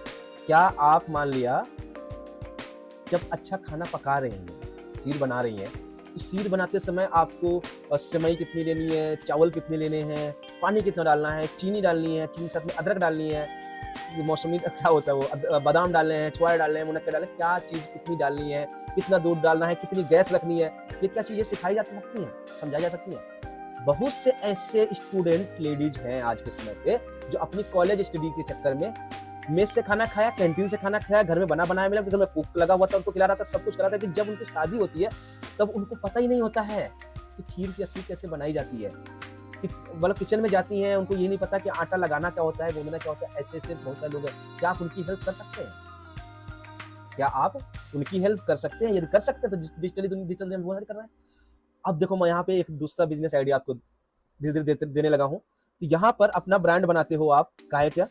क्या आप मान लिया जब अच्छा खाना पका रही हैं, सीर बना रही हैं, तो सीर बनाते समय आपको सेवई कितनी लेनी है, चावल कितने लेने हैं, पानी कितना डालना है, चीनी डालनी है, चीनी साथ में अदरक डालनी है, मौसमी क्या होता है वो, बादाम डालने हैं, छुआरे डालने हैं, मुनक्के डालने, क्या चीज़ कितनी डालनी है, कितना दूध डालना है, कितनी गैस रखनी है, ये क्या चीज़ें सिखाई जा सकती हैं, समझाई जा सकती हैं। बहुत से ऐसे स्टूडेंट लेडीज हैं आज के समय पे जो अपनी कॉलेज स्टडी के चक्कर में मेस से खाना खाया, कैंटीन से खाना खाया, घर में बना बनाया मिला, घर में कुक लगा हुआ था, उनको खिला रहा था, सब कुछ करा था, कि जब उनकी शादी होती है तब उनको पता ही नहीं होता है कि खीर की असली कैसे बनाई जाती है। मतलब किचन में जाती हैं, उनको ये नहीं पता कि आटा लगाना क्या होता है, गूंदना क्या होता है। ऐसे ऐसे बहुत सारे लोग हैं। क्या आप उनकी हेल्प कर सकते हैं? क्या आप उनकी हेल्प कर सकते हैं? यदि कर सकते हैं तो डिजिटल दुनिया में बहुत सारे कर रहा है। अब देखो मैं यहाँ पे एक दूसरा बिजनेस आइडिया आपको धीरे धीरे देने लगा हूँ। तो यहाँ पर अपना ब्रांड बनाते हो आप, का है क्या,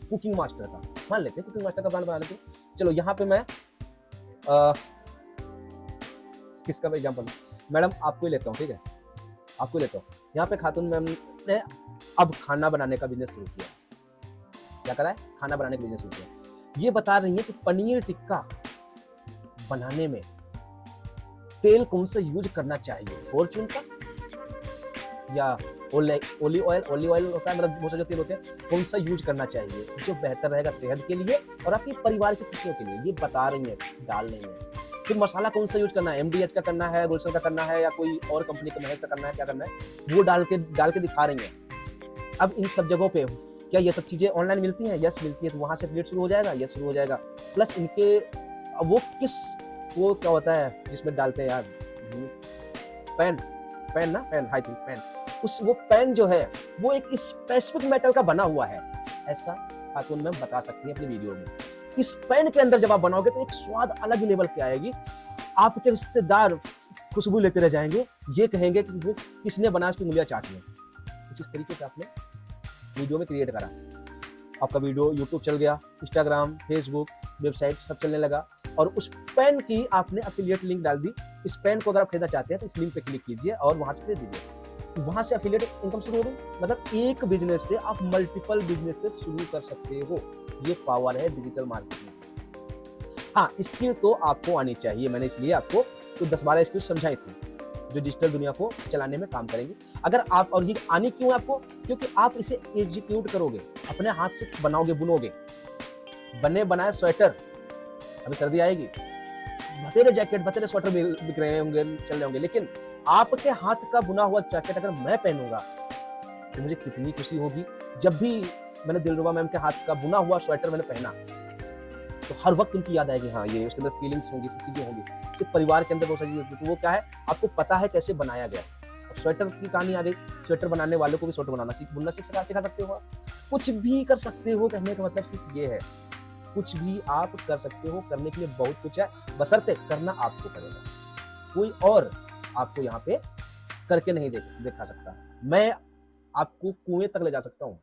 कुकिंग मास्टर का, मान लेते हैं कुकिंग मास्टर का ब्रांड बना लेते हैं। चलो यहाँ पे मैं किसका एग्जाम्पल, मैडम आपको ही लेता हूँ, ठीक है, आपको लेता हूँ। यहाँ पे खातून मैम ने अब खाना बनाने का बिजनेस शुरू किया। क्या करा है? खाना बनाने का बिजनेस शुरू किया। ये बता रही है कि पनीर टिक्का बनाने में तेल कौन सा यूज करना चाहिए, फॉर्चून का या ओलिव ऑयल होता है, मतलब बहुत सारे तेल होते हैं, कौन सा यूज करना चाहिए जो बेहतर रहेगा सेहत के लिए और आपके परिवार की खुशियों के लिए, ये बता रही है, डाल रही है। फिर मसाला कौन सा यूज करना है, MDH का करना है, गुलशन का करना है, या कोई और कंपनी का महेश का करना है, क्या करना है, वो डाल के दिखा रही है। अब इन सब जगहों पे क्या ये सब चीजें ऑनलाइन मिलती हैं? यस मिलती है। तो वहां से अपडेट शुरू हो जाएगा, यस शुरू हो जाएगा। प्लस इनके अब वो किस, वो क्या होता है जिसमें डालते हैं यार, पेन, पेन ना, पेन, आई थिंक पेन, उस वो पेन जो है वो एक स्पेसिफिक मेटल का बना हुआ है, ऐसा खातून मैम बता सकती है अपनी वीडियो में। इस पेन के अंदर जब आप बनाओगे तो एक स्वाद अलग ही लेवल की आएगी, आपके रिश्तेदार खुशबू लेते रह जाएंगे, ये कहेंगे कि वो किसने बनाया, उसकी उंगलियां चाट लें। कुछ इस तरीके से आपने वीडियो में क्रिएट करा, आपका वीडियो यूट्यूब चल गया, इंस्टाग्राम, फेसबुक, वेबसाइट सब चलने लगा, और उस पेन की आपने एफिलिएट लिंक डाल दी। इस पेन को अगर आप खरीदना चाहते हैं तो इस लिंक पे क्लिक कीजिए और वहां से खरीद दीजिए। वहां से एफिलिएट इनकम शुरू हो गई, मतलब एक बिजनेस से आप मल्टीपल बिजनेसेस शुरू कर सकते हो। ये पावर है डिजिटल मार्केटिंग। हाँ, स्किल तो आपको आनी चाहिए, मैंने इसलिए आपको तो 10-12 स्किल समझाई थी जो डिजिटल दुनिया को चलाने में काम करेंगे। अगर आप, और ये आनी क्यों है आपको, क्योंकि आप इसे एग्जीक्यूट करोगे, अपने हाथ से बनाओगे, बुनोगे, बने बनाए स्वेटर, अभी सर्दी आएगी, बतेरे जैकेट, बतेरे स्वेटर बिक रहे होंगे, चल रहे होंगे, लेकिन आपके हाथ का बुना हुआ जैकेट अगर मैं पहनूंगा तो मुझे कितनी खुशी होगी। जब भी मैंने दिलरुबा मैम के हाथ का बुना हुआ स्वेटर मैंने पहना तो हर वक्त उनकी याद आएगी, हाँ ये उसके अंदर फीलिंग्स होंगी, सब चीजें होंगी। सिर्फ परिवार के अंदर बहुत सारी चीजें, तो वो क्या है, आपको पता है कैसे बनाया गया। स्वेटर की कहानी आ गई, स्वेटर बनाने वालों को भी स्वेटर बनाना बुनना सिखा सकते हो, कुछ भी कर सकते हो। कहने का मतलब सिर्फ ये है, कुछ भी आप कर सकते हो, करने के लिए बहुत कुछ है, बशर्ते करना आपको पड़ेगा। कोई और आपको यहाँ पे करके नहीं दिखा सकता। मैं आपको कुएं तक ले जा सकता हूँ,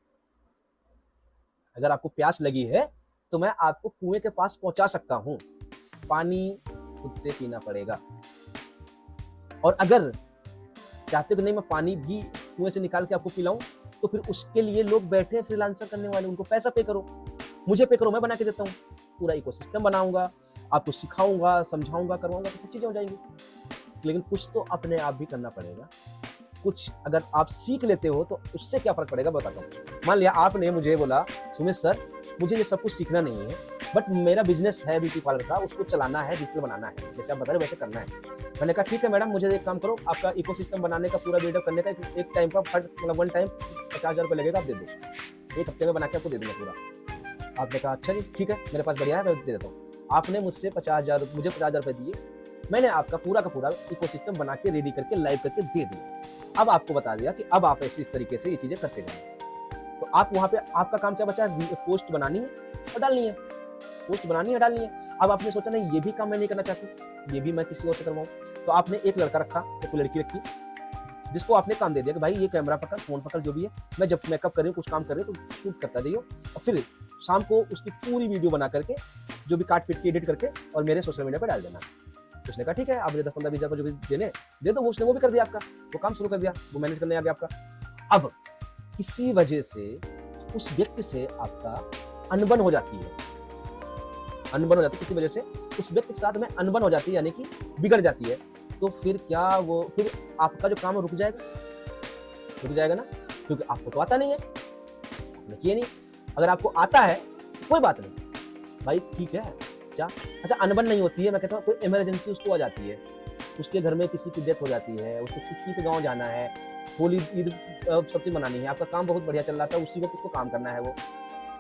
अगर आपको प्यास लगी है तो मैं आपको कुएं के पास पहुंचा सकता हूं। पानी खुद से पीना पड़ेगा, और अगर चाहते हो नहीं मैं पानी भी कुएं से निकाल के आपको पिलाऊं, तो फिर उसके लिए लोग बैठे हैं फ्रीलांसर करने वाले, उनको पैसा पे करो, मुझे पे करो, मैं बना के देता हूँ, पूरा इकोसिस्टम बनाऊंगा, आपको सिखाऊंगा, समझाऊंगा, करवाऊंगा, तो सब चीजें हो जाएंगी। लेकिन कुछ तो अपने आप भी करना पड़ेगा। कुछ अगर आप सीख लेते हो तो उससे क्या फर्क पड़ेगा बताता हूँ। मान लिया आपने मुझे बोला सुमित सर मुझे ये सब कुछ सीखना नहीं है, बट मेरा बिजनेस है ब्यूटी पार्लर का, उसको चलाना है, डिजिटल बनाना है, जैसे आप बता रहे वैसे करना है। मैंने कहा ठीक है मैडम, मुझे एक काम करो, आपका इकोसिस्टम बनाने का पूरा बिल्डअप करने का एक टाइम का मतलब वन टाइम 50,000 रुपये लगेगा, आप दे दो, एक हफ्ते में बना के आपको दे दूंगा पूरा। आपने कहा अच्छा जी ठीक है, मेरे पास बढ़िया है, मैं दे देता हूँ। आपने मुझसे 50,000 मुझे 50,000 रुपये दिए, मैंने आपका पूरा का पूरा इकोसिस्टम बना के रेडी करके लाइव करके दे दिया। अब आपको बता दिया कि अब आप ऐसे इस तरीके से ये चीजें करते जाएंगे। तो आप वहां पे आपका काम क्या बचा, पोस्ट बनानी है और डालनी है, पोस्ट बनानी है डालनी है। अब आपने सोचा नहीं ये भी काम मैं नहीं करना चाहती, ये भी मैं किसी और से करवाऊं, तो आपने एक लड़का रखा, एक लड़की रखी, जिसको आपने काम दे दिया कि भाई ये कैमरा पकड़, फोन पकड़, जो भी है, मैं जब मेकअप कर रही हूँ, कुछ काम कर रही हूँ तो शूट करता रहियो, और फिर शाम को उसकी पूरी वीडियो बना करके जो भी काट पीट के एडिट करके और मेरे सोशल मीडिया पर डाल देना। उसने कहा ठीक है, आप मुझे 10-15-20 जो भी देने दे दो, उसने वो भी कर दिया, आपका वो काम शुरू कर दिया, वो मैनेज करने आ गया आपका। अब किसी वजह से उस व्यक्ति से आपका अनबन हो जाती है, अनबन हो जाती है, किसी वजह से उस व्यक्ति के साथ में अनबन हो जाती है, यानी कि बिगड़ जाती है, तो फिर क्या वो, फिर आपका जो काम है रुक जाएगा ना, क्योंकि आपको तो आता नहीं है, आपने किया नहीं। अगर आपको आता है कोई बात नहीं भाई, ठीक है, अच्छा अनबन नहीं होती है, मैं कहता हूँ कोई इमरजेंसी उसको आ जाती है, उसके घर में किसी की डेथ हो जाती है, उसको छुट्टी पे गाँव जाना है, होली ईद सब चीज मनानी है, आपका काम बहुत बढ़िया चल रहा था, उसी वक्त उसको काम करना है, वो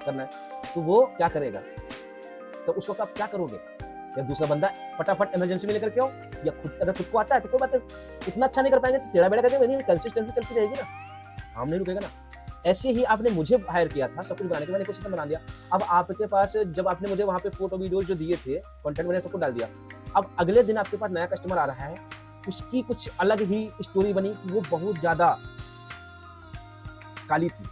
करना है, तो वो क्या करेगा, तो उस वक्त आप क्या करोगे, या दूसरा बंदा फटाफट इमरजेंसी में लेकर के आओ, या खुद अगर खुद को आता है तो कोई बात है, इतना अच्छा नहीं कर पाएंगे तो टेढ़ा बेड़ा करके कंसिस्टेंसी चलती रहेगी ना, काम नहीं रुकेगा ना। ऐसे ही आपने मुझे हायर किया था सब कुछ बनाने के, मैंने इकोसिस्टम बना दिया। अब आपके पास जब आपने मुझे वहां पे फोटो वीडियोस जो दिए थे, कंटेंट मैंने सबको डाल दिया, अब अगले दिन आपके पास नया कस्टमर आ रहा है, उसकी कुछ अलग ही स्टोरी बनी कि वो बहुत ज्यादा काली थी,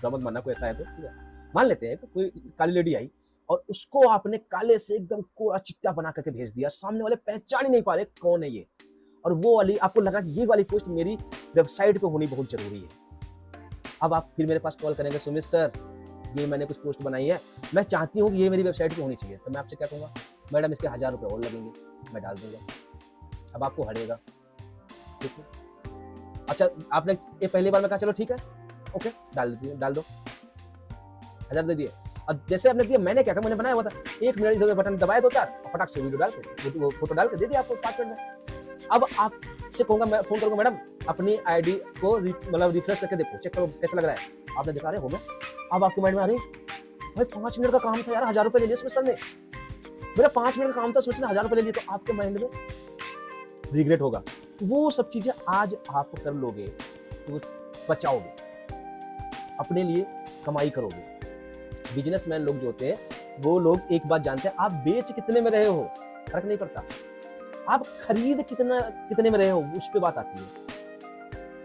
मत मानना कोई ऐसा है तो ठीक है, मान लेते हैं कि कोई काली लेडी आई और उसको आपने काले से एकदम कोड़ा चिट्टा बना करके भेज दिया, सामने वाले पहचान ही नहीं पा रहे कौन है ये, और वो वाली आपको लगा कि ये वाली पोस्ट मेरी वेबसाइट पे होनी बहुत जरूरी है। अब आप फिर मेरे पास कॉल करेंगे, सुमित सर ये मैंने कुछ पोस्ट बनाई है, मैं चाहती हूँ कि ये मेरी वेबसाइट पे होनी चाहिए, तो मैं आपसे क्या कहूँगा, मैडम इसके 1000 रुपये और लगेंगे, मैं डाल दूंगा। अब आपको हटेगा, ठीक है, अच्छा आपने ये पहली बार में कहा चलो ठीक है ओके डाल दो, 1000 दे दिए। अब जैसे आपने दिया, मैंने क्या कहा, मैंने बनाया हुआ था, 1 मिनट इधर बटन दबाए दो चार, फटाक से वीडियो डाल के वो फोटो डाल के दे दिया आपको 5 मिनट में। अब आपसे कहूँगा, मैं फोन करूँगा, मैडम अपनी आईडी को मतलब रिफ्रेश करके देखो, चेक करो कैसा लग रहा है, आपने दिखा रहे हो गया। अब आपके माइंड में आ रही भाई 5 मिनट का काम था यार, 1000 रुपये ले लिए उसमें सर ने, मेरा 5 मिनट का काम था, सोचना 1000 रुपए ले लिए, तो आपके माइंड में रिग्रेट होगा। वो सब चीजें आज आप कर लोगे तो बचाओगे, अपने लिए कमाई करोगे। बिजनेसमैन लोग जो होते हैं वो लोग एक बात जानते हैं, आप बेच कितने में रहे हो फर्क नहीं पड़ता, आप खरीद कितने में रहे हो उस पे बात आती है।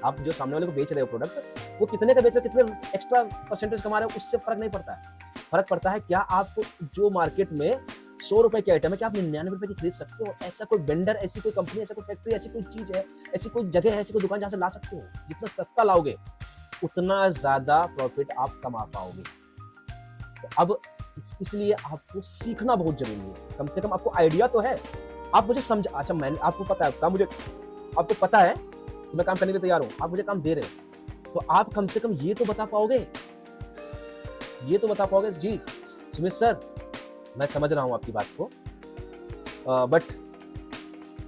आप जो सामने वाले को बेच रहे हो प्रोडक्ट, वो कितने का बेच रहे हो, कितने एक्स्ट्रा परसेंटेज कमा रहे हो, उससे फर्क नहीं पड़ता है। फर्क पड़ता है क्या आप जो मार्केट में 100 रुपए की आइटम है, क्या आप 99 रुपए की खरीद सकते हो? ऐसा कोई वेंडर, ऐसी कोई कंपनी, ऐसा कोई फैक्ट्री, ऐसी कोई चीज है, ऐसी कोई जगह है, ऐसी कोई दुकान जहां से ला सकते हो? जितना सस्ता लाओगे उतना ज्यादा प्रॉफिट आप कमा पाओगे। तो अब इसलिए आपको सीखना बहुत जरूरी है। कम से कम आपको आइडिया तो है, आप मुझे समझ, अच्छा मैंने आपको पता है काम, मुझे आपको पता है कि मैं काम करने के लिए तैयार हूं, आप मुझे काम दे रहे हो, तो आप कम से कम ये तो बता पाओगे, जी सुमित सर मैं समझ रहा हूं आपकी बात को, बट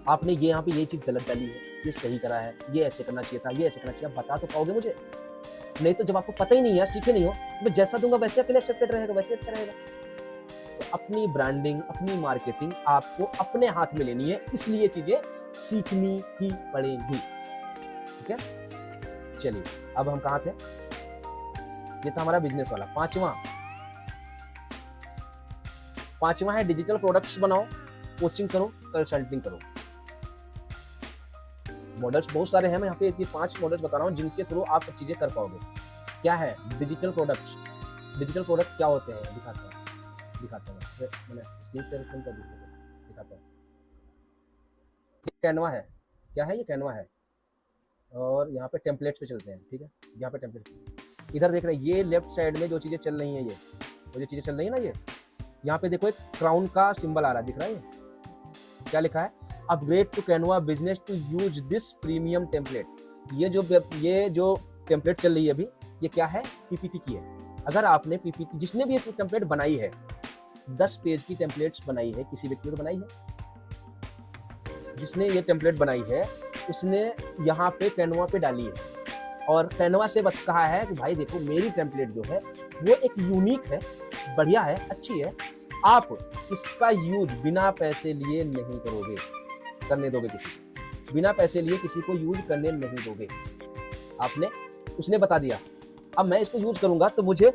आपने ये यहाँ पे ये चीज गलत डाली है, ये सही करा है, ये ऐसे करना चाहिए था, ये ऐसे करना चाहिए, आप बता तो पाओगे मुझे? नहीं तो जब आपको पता ही नहीं है, सीखे नहीं हो, तो मैं जैसा दूंगा वैसे आपके लिए एक्सेप्टेड रहेगा, वैसे अच्छा रहेगा। तो अपनी ब्रांडिंग, अपनी मार्केटिंग आपको अपने हाथ में लेनी है, इसलिए चीजें सीखनी ही पड़ेंगी। ठीक है, चलिए अब हम कहाँ थे? ये था हमारा बिजनेस वाला। पांचवा है डिजिटल प्रोडक्ट्स बनाओ, कोचिंग करो, कंसल्टिंग करो। मॉडल्स बहुत सारे हैं, मैं यहाँ पे ये 5 मॉडल्स बता रहा हूँ जिनके थ्रू आप सब चीजें कर पाओगे। क्या है डिजिटल प्रोडक्ट्स? डिजिटल प्रोडक्ट क्या होते हैं दिखाता हूँ, मैंने स्क्रीन शेयर कर दिखाता हूँ। कैनवा है, क्या है ये? कैनवा है। और यहाँ पे टेम्पलेट्स पे चलते हैं, ठीक है, यहाँ पे टेम्पलेट, इधर देख रहे हैं ये लेफ्ट साइड में जो चीजें चल रही हैं, ये जो चीजें चल रही है ना, ये यहाँ पे देखो एक क्राउन का सिंबल आ रहा है, दिख रहा है? ये क्या लिखा है? Upgrade to Canva business to use this premium template. ये जो टेम्पलेट चल रही है अभी, ये क्या है? पीपीटी की है। अगर आपने पीपीटी, जिसने भी ये टेम्पलेट बनाई है, 10 पेज की टेम्पलेट्स बनाई है, किसी व्यक्ति ने बनाई है, जिसने ये टेम्पलेट बनाई है उसने यहाँ पे कैनवा पे डाली है, और कैनवा से कहा है कि भाई देखो मेरी टेम्पलेट जो है वो एक यूनिक है, बढ़िया है, अच्छी है, आप इसका यूज बिना पैसे लिए नहीं करोगे, करने दोगे किसी को, बिना पैसे लिए किसी को यूज करने नहीं दोगे आपने, उसने बता दिया। अब मैं इसको यूज करूंगा तो मुझे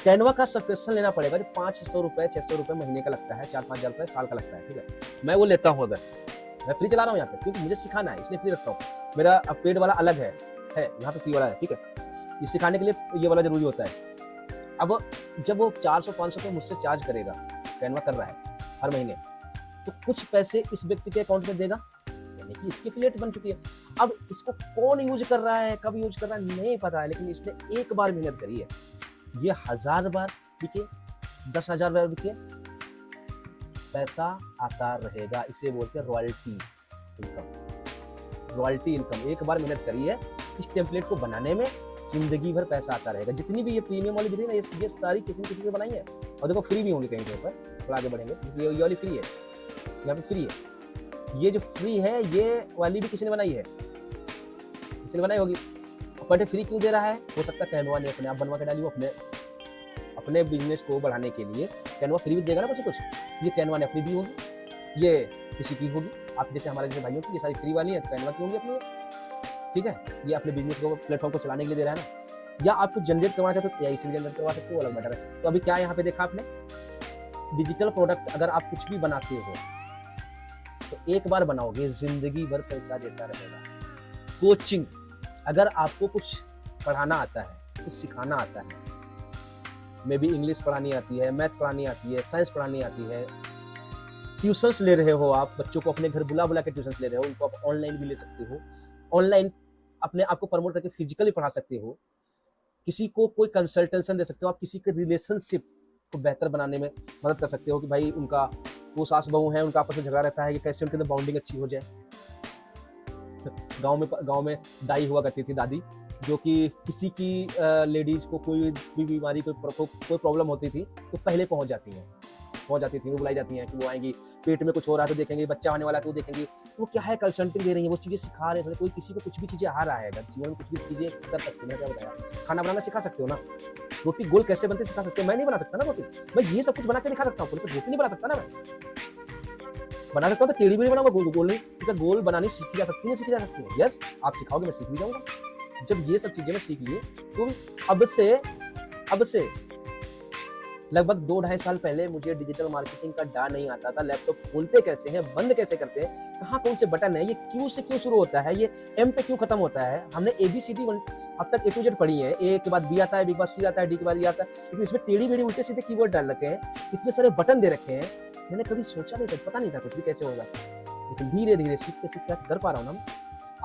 कैनवा का सब्सक्रिप्शन लेना पड़ेगा, जो 500 रुपए 600 रुपए महीने का लगता है, 4-5 हजार रुपए साल का लगता है, ठीक है, मैं वो लेता हूँ। अगर मैं फ्री चला रहा हूँ यहाँ पे, क्योंकि मुझे सिखाना है इसलिए फ्री रखता हूँ। मेरा पेड वाला अलग है यहाँ पे फ्री वाला है, ठीक है, ये सिखाने के लिए ये वाला जरूरी होता है। अब जब वो 400-500 रुपये मुझसे चार्ज करेगा, कैनवा कर रहा है हर महीने, तो कुछ पैसे इस व्यक्ति के अकाउंट में देगा, यानी कि इसकी एफिलिएट बन चुकी है। अब इसको कौन यूज कर रहा है, कब यूज कर रहा है नहीं पता है, लेकिन इसने एक बार मेहनत करी है, ये 1000 बार बिके, 10,000 बार बिके, पैसा आता रहेगा। इसे बोलते हैं रॉयल्टी इनकम। रॉयल्टी इनकम, एक बार मेहनत करी है इस टेम्पलेट को बनाने में, जिंदगी भर पैसा आता रहेगा। जितनी भी ये प्रीमियम वाली वीडियो ना, ये सारी किसी न किसी ने बनाई है, और देखो फ्री भी होंगे कहीं पे, थोड़ा आगे बढ़ेंगे, ये वाली फ्री है, यहाँ पे फ्री है, ये जो फ्री है ये वाली भी किसी ने बनाई है, किसी ने बनाई होगी। पर फ्री क्यों दे रहा है? हो सकता है कैनवा ने अपने आप बनवा के डाली हो, अपने बिजनेस को बढ़ाने के लिए कैनवा फ्री भी देगा ना कुछ। ये कैनवा ने अपनी दी होगी, ये किसी की होगी, आप जैसे हमारे जैसे भाइयों की, ये सारी फ्री वाली है तो कैनवा की होगी अपनी, ठीक है। ये अपने बिजनेस को, प्लेटफॉर्म को चलाने के लिए दे रहा है ना, या आपको जनरेट करवाना चाहते हो तो एआई से जनरेट करवा सकते हो, अलग मैटर है। तो अभी क्या यहाँ पे देखा आपने, डिजिटल प्रोडक्ट अगर आप कुछ भी बनाते हो तो एक बार बनाओगे, जिंदगी भर पैसा देता रहेगा। कोचिंग, अगर आपको कुछ पढ़ाना आता है, कुछ सिखाना आता है, मे बी इंग्लिश पढ़ानी आती है, मैथ पढ़ानी आती है, साइंस पढ़ानी आती है, ट्यूशंस ले रहे हो आप, बच्चों को अपने घर बुला बुला के ट्यूशंस ले रहे हो, उनको आप ऑनलाइन भी ले सकते हो, ऑनलाइन अपने आप को प्रमोट करके फिजिकली पढ़ा सकते हो, किसी को कोई कंसल्टेशन दे सकते हो, आप किसी के रिलेशनशिप को बेहतर बनाने में मदद कर सकते हो, कि भाई उनका वो सास बहू है, उनका आपस में झगड़ा रहता है, कि कैसे उनके अंदर बॉन्डिंग अच्छी हो जाए। गांव में दाई हुआ करती थी, दादी, जो कि किसी की लेडीज को कोई भी बीमारी, कोई प्रॉब्लम होती थी तो पहले पहुंच जाती थी, वो बुलाई जाती हैं कि वो आएंगी, पेट में कुछ हो रहा है तो देखेंगे, बच्चा आने वाला है तो देखेंगी, वो क्या है, कंसल्टिंग दे रही है, वो चीज़ें सिखा रहे हैं। कोई किसी को कुछ भी चीज़ें आ रहा है, अगर जीवन में कुछ भी चीज़ें कर सकते हो, मैंने क्या बताया, खाना बनाना सिखा सकते हो ना, रोटी गोल कैसे बनते सिखा सकते हो। मैं नहीं बना सकता ना रोटी, मैं ये सब कुछ बना के दिखा सकता हूँ, लेकिन रोटी नहीं बना सकता ना मैं। बना सकता हूँ तो टेढ़ी भी बनाऊंगा, गोल नहीं, क्योंकि गोल बनानी सीखी जा सकती है, सीखी जा सकती है। यस, आप सिखाओगे, मैं सीख भी जाऊंगा। जब ये सब चीजें मैं सीख लिए, तो अब से लगभग 2-2.5 साल पहले मुझे डिजिटल मार्केटिंग का डा नहीं आता था। लैपटॉप खोलते कैसे हैं, बंद कैसे करते हैं, कहाँ कौन से बटन है, ये क्यू से क्यों शुरू होता है, ये एम पे क्यों खत्म होता है। हमने ABCD अब तक A to Z पढ़ी है। ए के बाद बी आता है, बी के बाद सी आता है, डी के बाद ये आता है, लेकिन इसमें टेढ़ी मेढ़ी उल्टे सीधे कीवर्ड डाल रखे हैं, इतने सारे बटन दे रखे हैं। मैंने कभी सोचा नहीं था, पता नहीं था कुछ भी कैसे होगा, लेकिन धीरे धीरे सीखते सीखते आज कर पा रहा हूँ ना।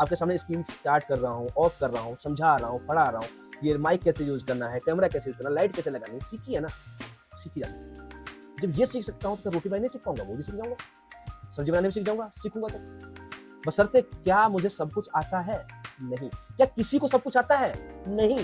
आपके सामने स्क्रीन स्टार्ट कर रहा हूँ, ऑफ कर रहा हूँ, समझा रहा हूँ, पढ़ा रहा हूँ, ये माइक कैसे यूज करना है, कैमरा कैसे यूज करना है, लाइट कैसे लगानी है, सीखी है ना, सीखी जा सकती है। जब ये सीख सकता हूँ तो रोटी बनाने नहीं सीख पाऊंगा, वो भी सीख जाऊंगा, सब्जी बनाने भी सीख जाऊंगा, सीखूंगा तो। बशर्ते क्या मुझे सब कुछ आता है? नहीं। क्या किसी को सब कुछ आता है? नहीं।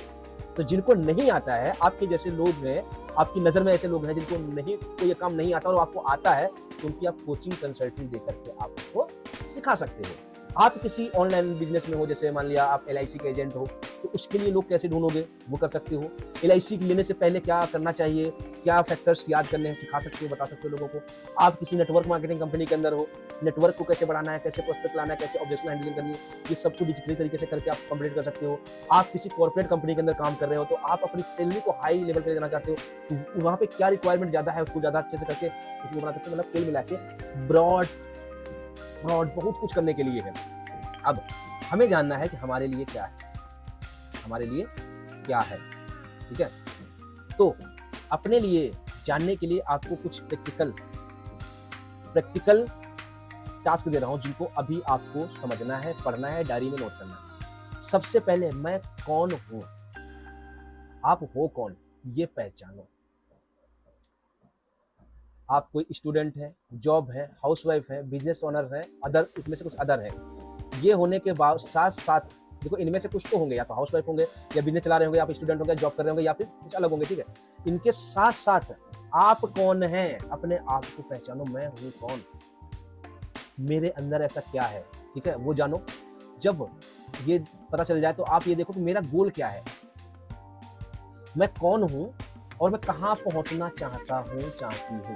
तो जिनको नहीं आता है, आपके जैसे लोग हैं, आपकी नजर में ऐसे लोग हैं जिनको नहीं, को ये काम नहीं आता और आपको आता है, तो उनकी आप कोचिंग कंसल्टिंग देकर के आप उसको सिखा सकते हो। आप किसी ऑनलाइन बिजनेस में हो, जैसे मान लिया आप LIC के एजेंट हो, तो उसके लिए लोग कैसे ढूंढोगे, वो कर सकते हो। LIC लेने से पहले क्या करना चाहिए, क्या फैक्टर्स याद करने हैं, सिखा सकते हो, बता सकते हो लोगों को। आप किसी नेटवर्क मार्केटिंग कंपनी के अंदर हो, नेटवर्क को कैसे बढ़ाना है, कैसे प्रोस्पेक्ट लाना है, कैसे ऑब्जेक्शन हैंडलिंग करनी है, ये सब कुछ डिजिटली तरीके से करके आप कंप्लीट कर सकते हो। आप किसी कॉर्पोरेट कंपनी के अंदर काम कर रहे हो, तो आप अपनी सैलरी को हाई लेवल पे देना चाहते हो, तो वहाँ पे क्या रिक्वायरमेंट ज्यादा है, उसको ज्यादा अच्छे से करके उसको बना सकते हो। मतलब कुल मिला के ब्रॉड बहुत कुछ करने के लिए है। अब हमें जानना है कि हमारे लिए क्या है, हमारे लिए क्या है, ठीक है। तो अपने लिए जानने के लिए आपको कुछ प्रैक्टिकल टास्क दे रहा हूं, जिनको अभी आपको समझना है, पढ़ना है, डायरी में नोट करना है। सबसे पहले मैं कौन हूं, आप हो कौन, ये पहचानो। आप कोई स्टूडेंट है, जॉब है, हाउसवाइफ है, बिजनेस ओनर है, अदर, इसमें से कुछ अदर है। ये होने के बाद साथ साथ देखो, इनमें से कुछ तो होंगे, या तो हाउसवाइफ होंगे, या बिजनेस चला रहे होंगे, या स्टूडेंट होंगे, जॉब कर रहे होंगे, या फिर कुछ अलग होंगे, ठीक है। इनके साथ साथ आप कौन हैं, अपने आप को पहचानो। मैं हूं कौन, मेरे अंदर ऐसा क्या है, ठीक है, वो जानो। जब ये पता चल जाए तो आप ये देखो कि मेरा गोल क्या है, मैं कौन हूं और मैं कहां पहुंचना चाहता हूं, चाहती हूं।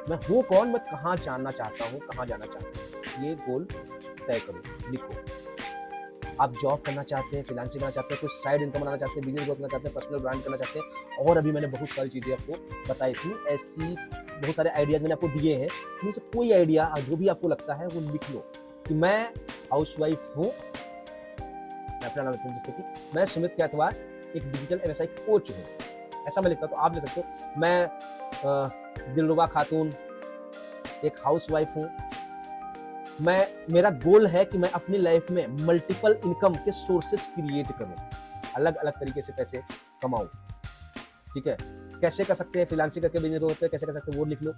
मैं हूं कौन, मैं कहां जाना चाहता हूं, कहां जाना चाहता हूं, ये गोल तय करो, लिखो। आप जॉब करना चाहते हैं, फ्रीलांसिंग करना चाहते हैं, कुछ साइड इनकम बनाना चाहते हैं, बिजनेस ग्रोथ करना चाहते हैं, पर्सनल ब्रांड करना चाहते हैं, और अभी मैंने बहुत सारी चीजें आपको बताई थी, ऐसी बहुत सारे आइडियाज मैंने आपको दिए हैं। उनमें से कोई आइडिया जो भी आपको लगता है वो लिख लो कि मैं हाउसवाइफ हूँ, मैं अपना नाम लिखता हूँ, जैसे कि मैं सुमित कैथवार एक डिजिटल MSI कोच हूँ, ऐसा मैं लिखता हूँ। तो आप लिख सकते हो, मैं दिलरुबा खातून एक हाउसवाइफ हूँ, मेरा गोल है कि मैं अपनी लाइफ में मल्टीपल इनकम के सोर्सेज क्रिएट करूं, अलग अलग तरीके से पैसे कमाऊं, ठीक है। कैसे कर सकते हैं, फ्रीलांसिंग करके बिजनेस ग्रो करते हैं, कैसे कर सकते हैं, वो लिख लो।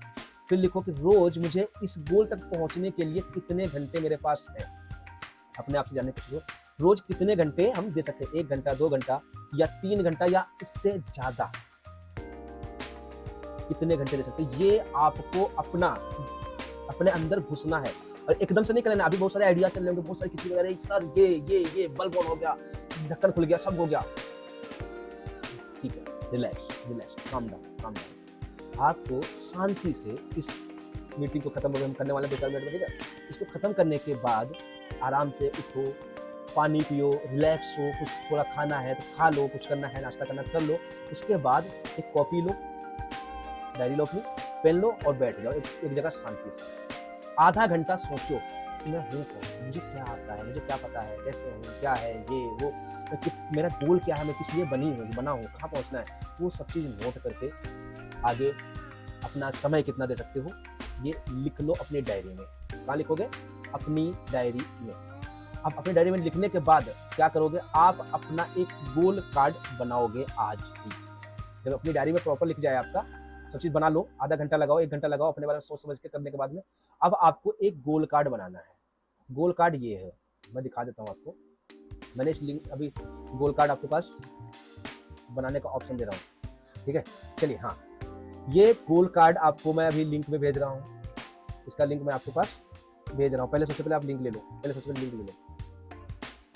फिर लिखो कि रोज मुझे इस गोल तक पहुंचने के लिए कितने घंटे मेरे पास है, अपने आप से जानने को। रोज कितने घंटे हम दे सकते हैं, 1 घंटा, 2 घंटा या 3 घंटा या उससे ज्यादा, कितने घंटे दे सकते हैं, ये आपको अपने अंदर घुसना है। और एकदम से नहीं करना। अभी बहुत सारे आइडिया चल रहे होंगे, बहुत सारे किसी वगैरह, सर ये बल्ब ऑन हो गया, ढक्कन खुल गया, सब हो गया, ठीक है, रिलैक्स, काम डाउन। आपको शांति से इस मीटिंग को खत्म हम करने वाले 2-4 मिनट में, ठीक है। इसको खत्म करने के बाद आराम से उठो, पानी पियो, रिलैक्स हो, कुछ थोड़ा खाना है तो खा लो, कुछ करना है, नाश्ता करना कर लो। उसके बाद एक कॉपी लो, डायरी लो अपनी, पेन लो और बैठ जाओ एक जगह शांति से। आधा घंटा सोचो कि मैं हूँ कौन, मुझे क्या आता है, मुझे क्या पता है, कैसे हूँ, क्या है ये वो, मेरा गोल क्या है, मैं किस लिए बना हूँ, कहाँ पहुँचना है, वो सब चीज़ नोट करके आगे अपना समय कितना दे सकते हो ये लिख लो अपनी डायरी में। कहाँ लिखोगे? अपनी डायरी में। अब अपनी डायरी में लिखने के बाद क्या करोगे, आप अपना एक गोल कार्ड बनाओगे आज ही। जब अपनी डायरी में प्रॉपर लिख जाए आपका सब चीज बना लो, आधा घंटा लगाओ, 1 घंटा लगाओ अपने बारे में सोच समझ के करने के बाद में, अब आपको एक गोल कार्ड बनाना है। गोल कार्ड ये है, मैं दिखा देता हूँ आपको। मैंने इस लिंक अभी गोल कार्ड आपके पास बनाने का ऑप्शन दे रहा हूँ, ठीक है। चलिए, हाँ, ये गोल कार्ड आपको मैं अभी लिंक में भेज रहा हूँ, इसका लिंक मैं आपके पास भेज रहा हूँ। पहले सबसे पहले आप लिंक ले लो, पहले सबसे पहले लिंक ले लो,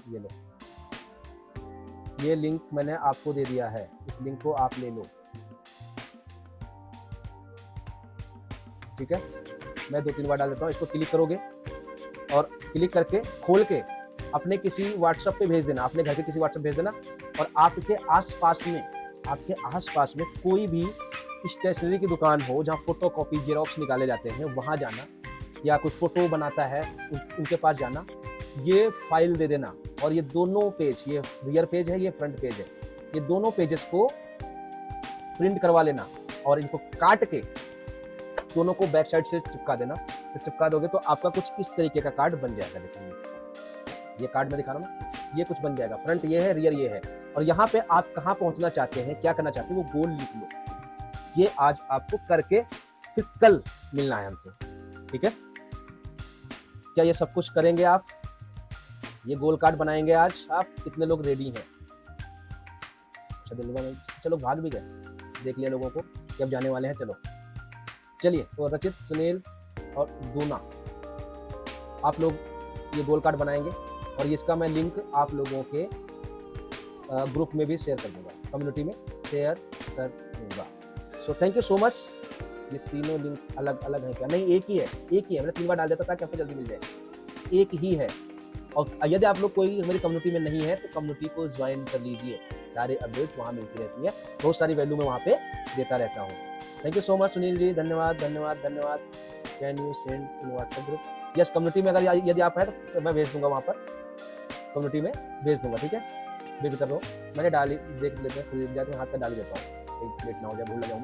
ये लो, ये लिंक मैंने आपको दे दिया है, इस लिंक को आप ले लो, ठीक है। मैं 2-3 बार डाल देता हूँ, इसको क्लिक करोगे और क्लिक करके खोल के अपने किसी व्हाट्सएप पे भेज देना, अपने घर के किसी व्हाट्सएप भेज देना। और आपके आसपास में कोई भी स्टेशनरी की दुकान हो जहाँ फोटो कॉपी जेरॉक्स निकाले जाते हैं, वहाँ जाना, या कोई फोटो बनाता है उनके पास जाना, ये फाइल दे देना। और ये दोनों पेज, ये रियर पेज है, ये फ्रंट पेज है, ये दोनों पेजेस को प्रिंट करवा लेना और इनको काट के दोनों को बैक साइड से चिपका देना। तो चिपका दोगे तो आपका कुछ इस तरीके का कार्ड बन जाएगा। देखिए ये कार्ड मैं दिखा रहा हूँ ना, ये कुछ बन जाएगा, फ्रंट ये है, रियर ये है। और यहाँ पे आप कहाँ पहुंचना चाहते हैं, क्या करना चाहते हैं, वो गोल लिख लो। ये आज आपको करके फिर कल मिलना है हमसे, ठीक है। क्या ये सब कुछ करेंगे आप? ये गोल कार्ड बनाएंगे आज आप? कितने लोग रेडी हैं? अच्छा चलो भाग भी गए, देख लिया लोगों को कि अब जाने वाले हैं। चलो चलिए, तो रचित, सुनील और दूना, आप लोग ये गोल कार्ड बनाएंगे और इसका मैं लिंक आप लोगों के ग्रुप में भी शेयर कर दूंगा, कम्युनिटी में शेयर कर दूंगा। So thank you so much. ये तीनों लिंक अलग अलग है क्या? नहीं, एक ही है, एक ही है। मैंने 3 बार डाल देता ताकि आपको जल्दी मिल जाए, एक ही है। और यदि आप लोग कोई हमारी कम्युनिटी में नहीं है तो कम्युनिटी को ज्वाइन कर लीजिए, सारे अपडेट वहाँ मिलती रहती है, बहुत सारी वैल्यू मैं वहाँ पे देता रहता हूँ। Thank you so much Sunil ji, धन्यवाद धन्यवाद धन्यवाद। Can you send in WhatsApp group? Yes, community में अगर यदि आप है तो मैं भेज दूंगा, वहाँ पर कम्युनिटी में भेज दूंगा, ठीक है। बेफिक्र रहो, मैंने डाली, देख लेते हैं, खुद जाए तो हाथ पर डाल देता हूँ, लेट ना हो जाए, भूल ना जाऊँ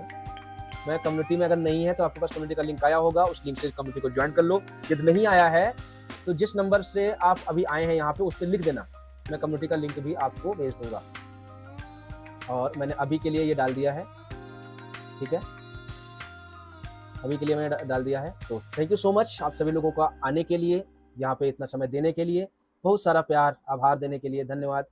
मैं। कम्युनिटी में अगर नहीं है तो आपके पास कम्युनिटी का लिंक आया होगा, उस लिंक से कम्युनिटी को ज्वाइन कर लो। यदि नहीं आया है तो जिस नंबर से आप अभी आए हैं यहाँ पे, उस पर लिख देना, मैं कम्युनिटी का लिंक भी आपको भेज दूंगा। और मैंने अभी के लिए ये डाल दिया है, ठीक है, अभी के लिए मैंने डाल दिया है। तो थैंक यू सो मच आप सभी लोगों का आने के लिए, यहाँ पे इतना समय देने के लिए, बहुत सारा प्यार, आभार देने के लिए धन्यवाद।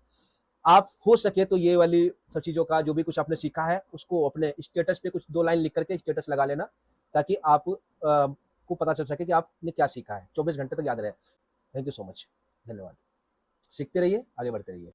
आप हो सके तो ये वाली सब चीज़ों का जो भी कुछ आपने सीखा है उसको अपने स्टेटस पे कुछ 2 लाइन लिख करके स्टेटस लगा लेना, ताकि आप को पता चल सके कि आपने क्या सीखा है, 24 घंटे तक याद रहे। थैंक यू सो मच, धन्यवाद। सीखते रहिए, आगे बढ़ते रहिए।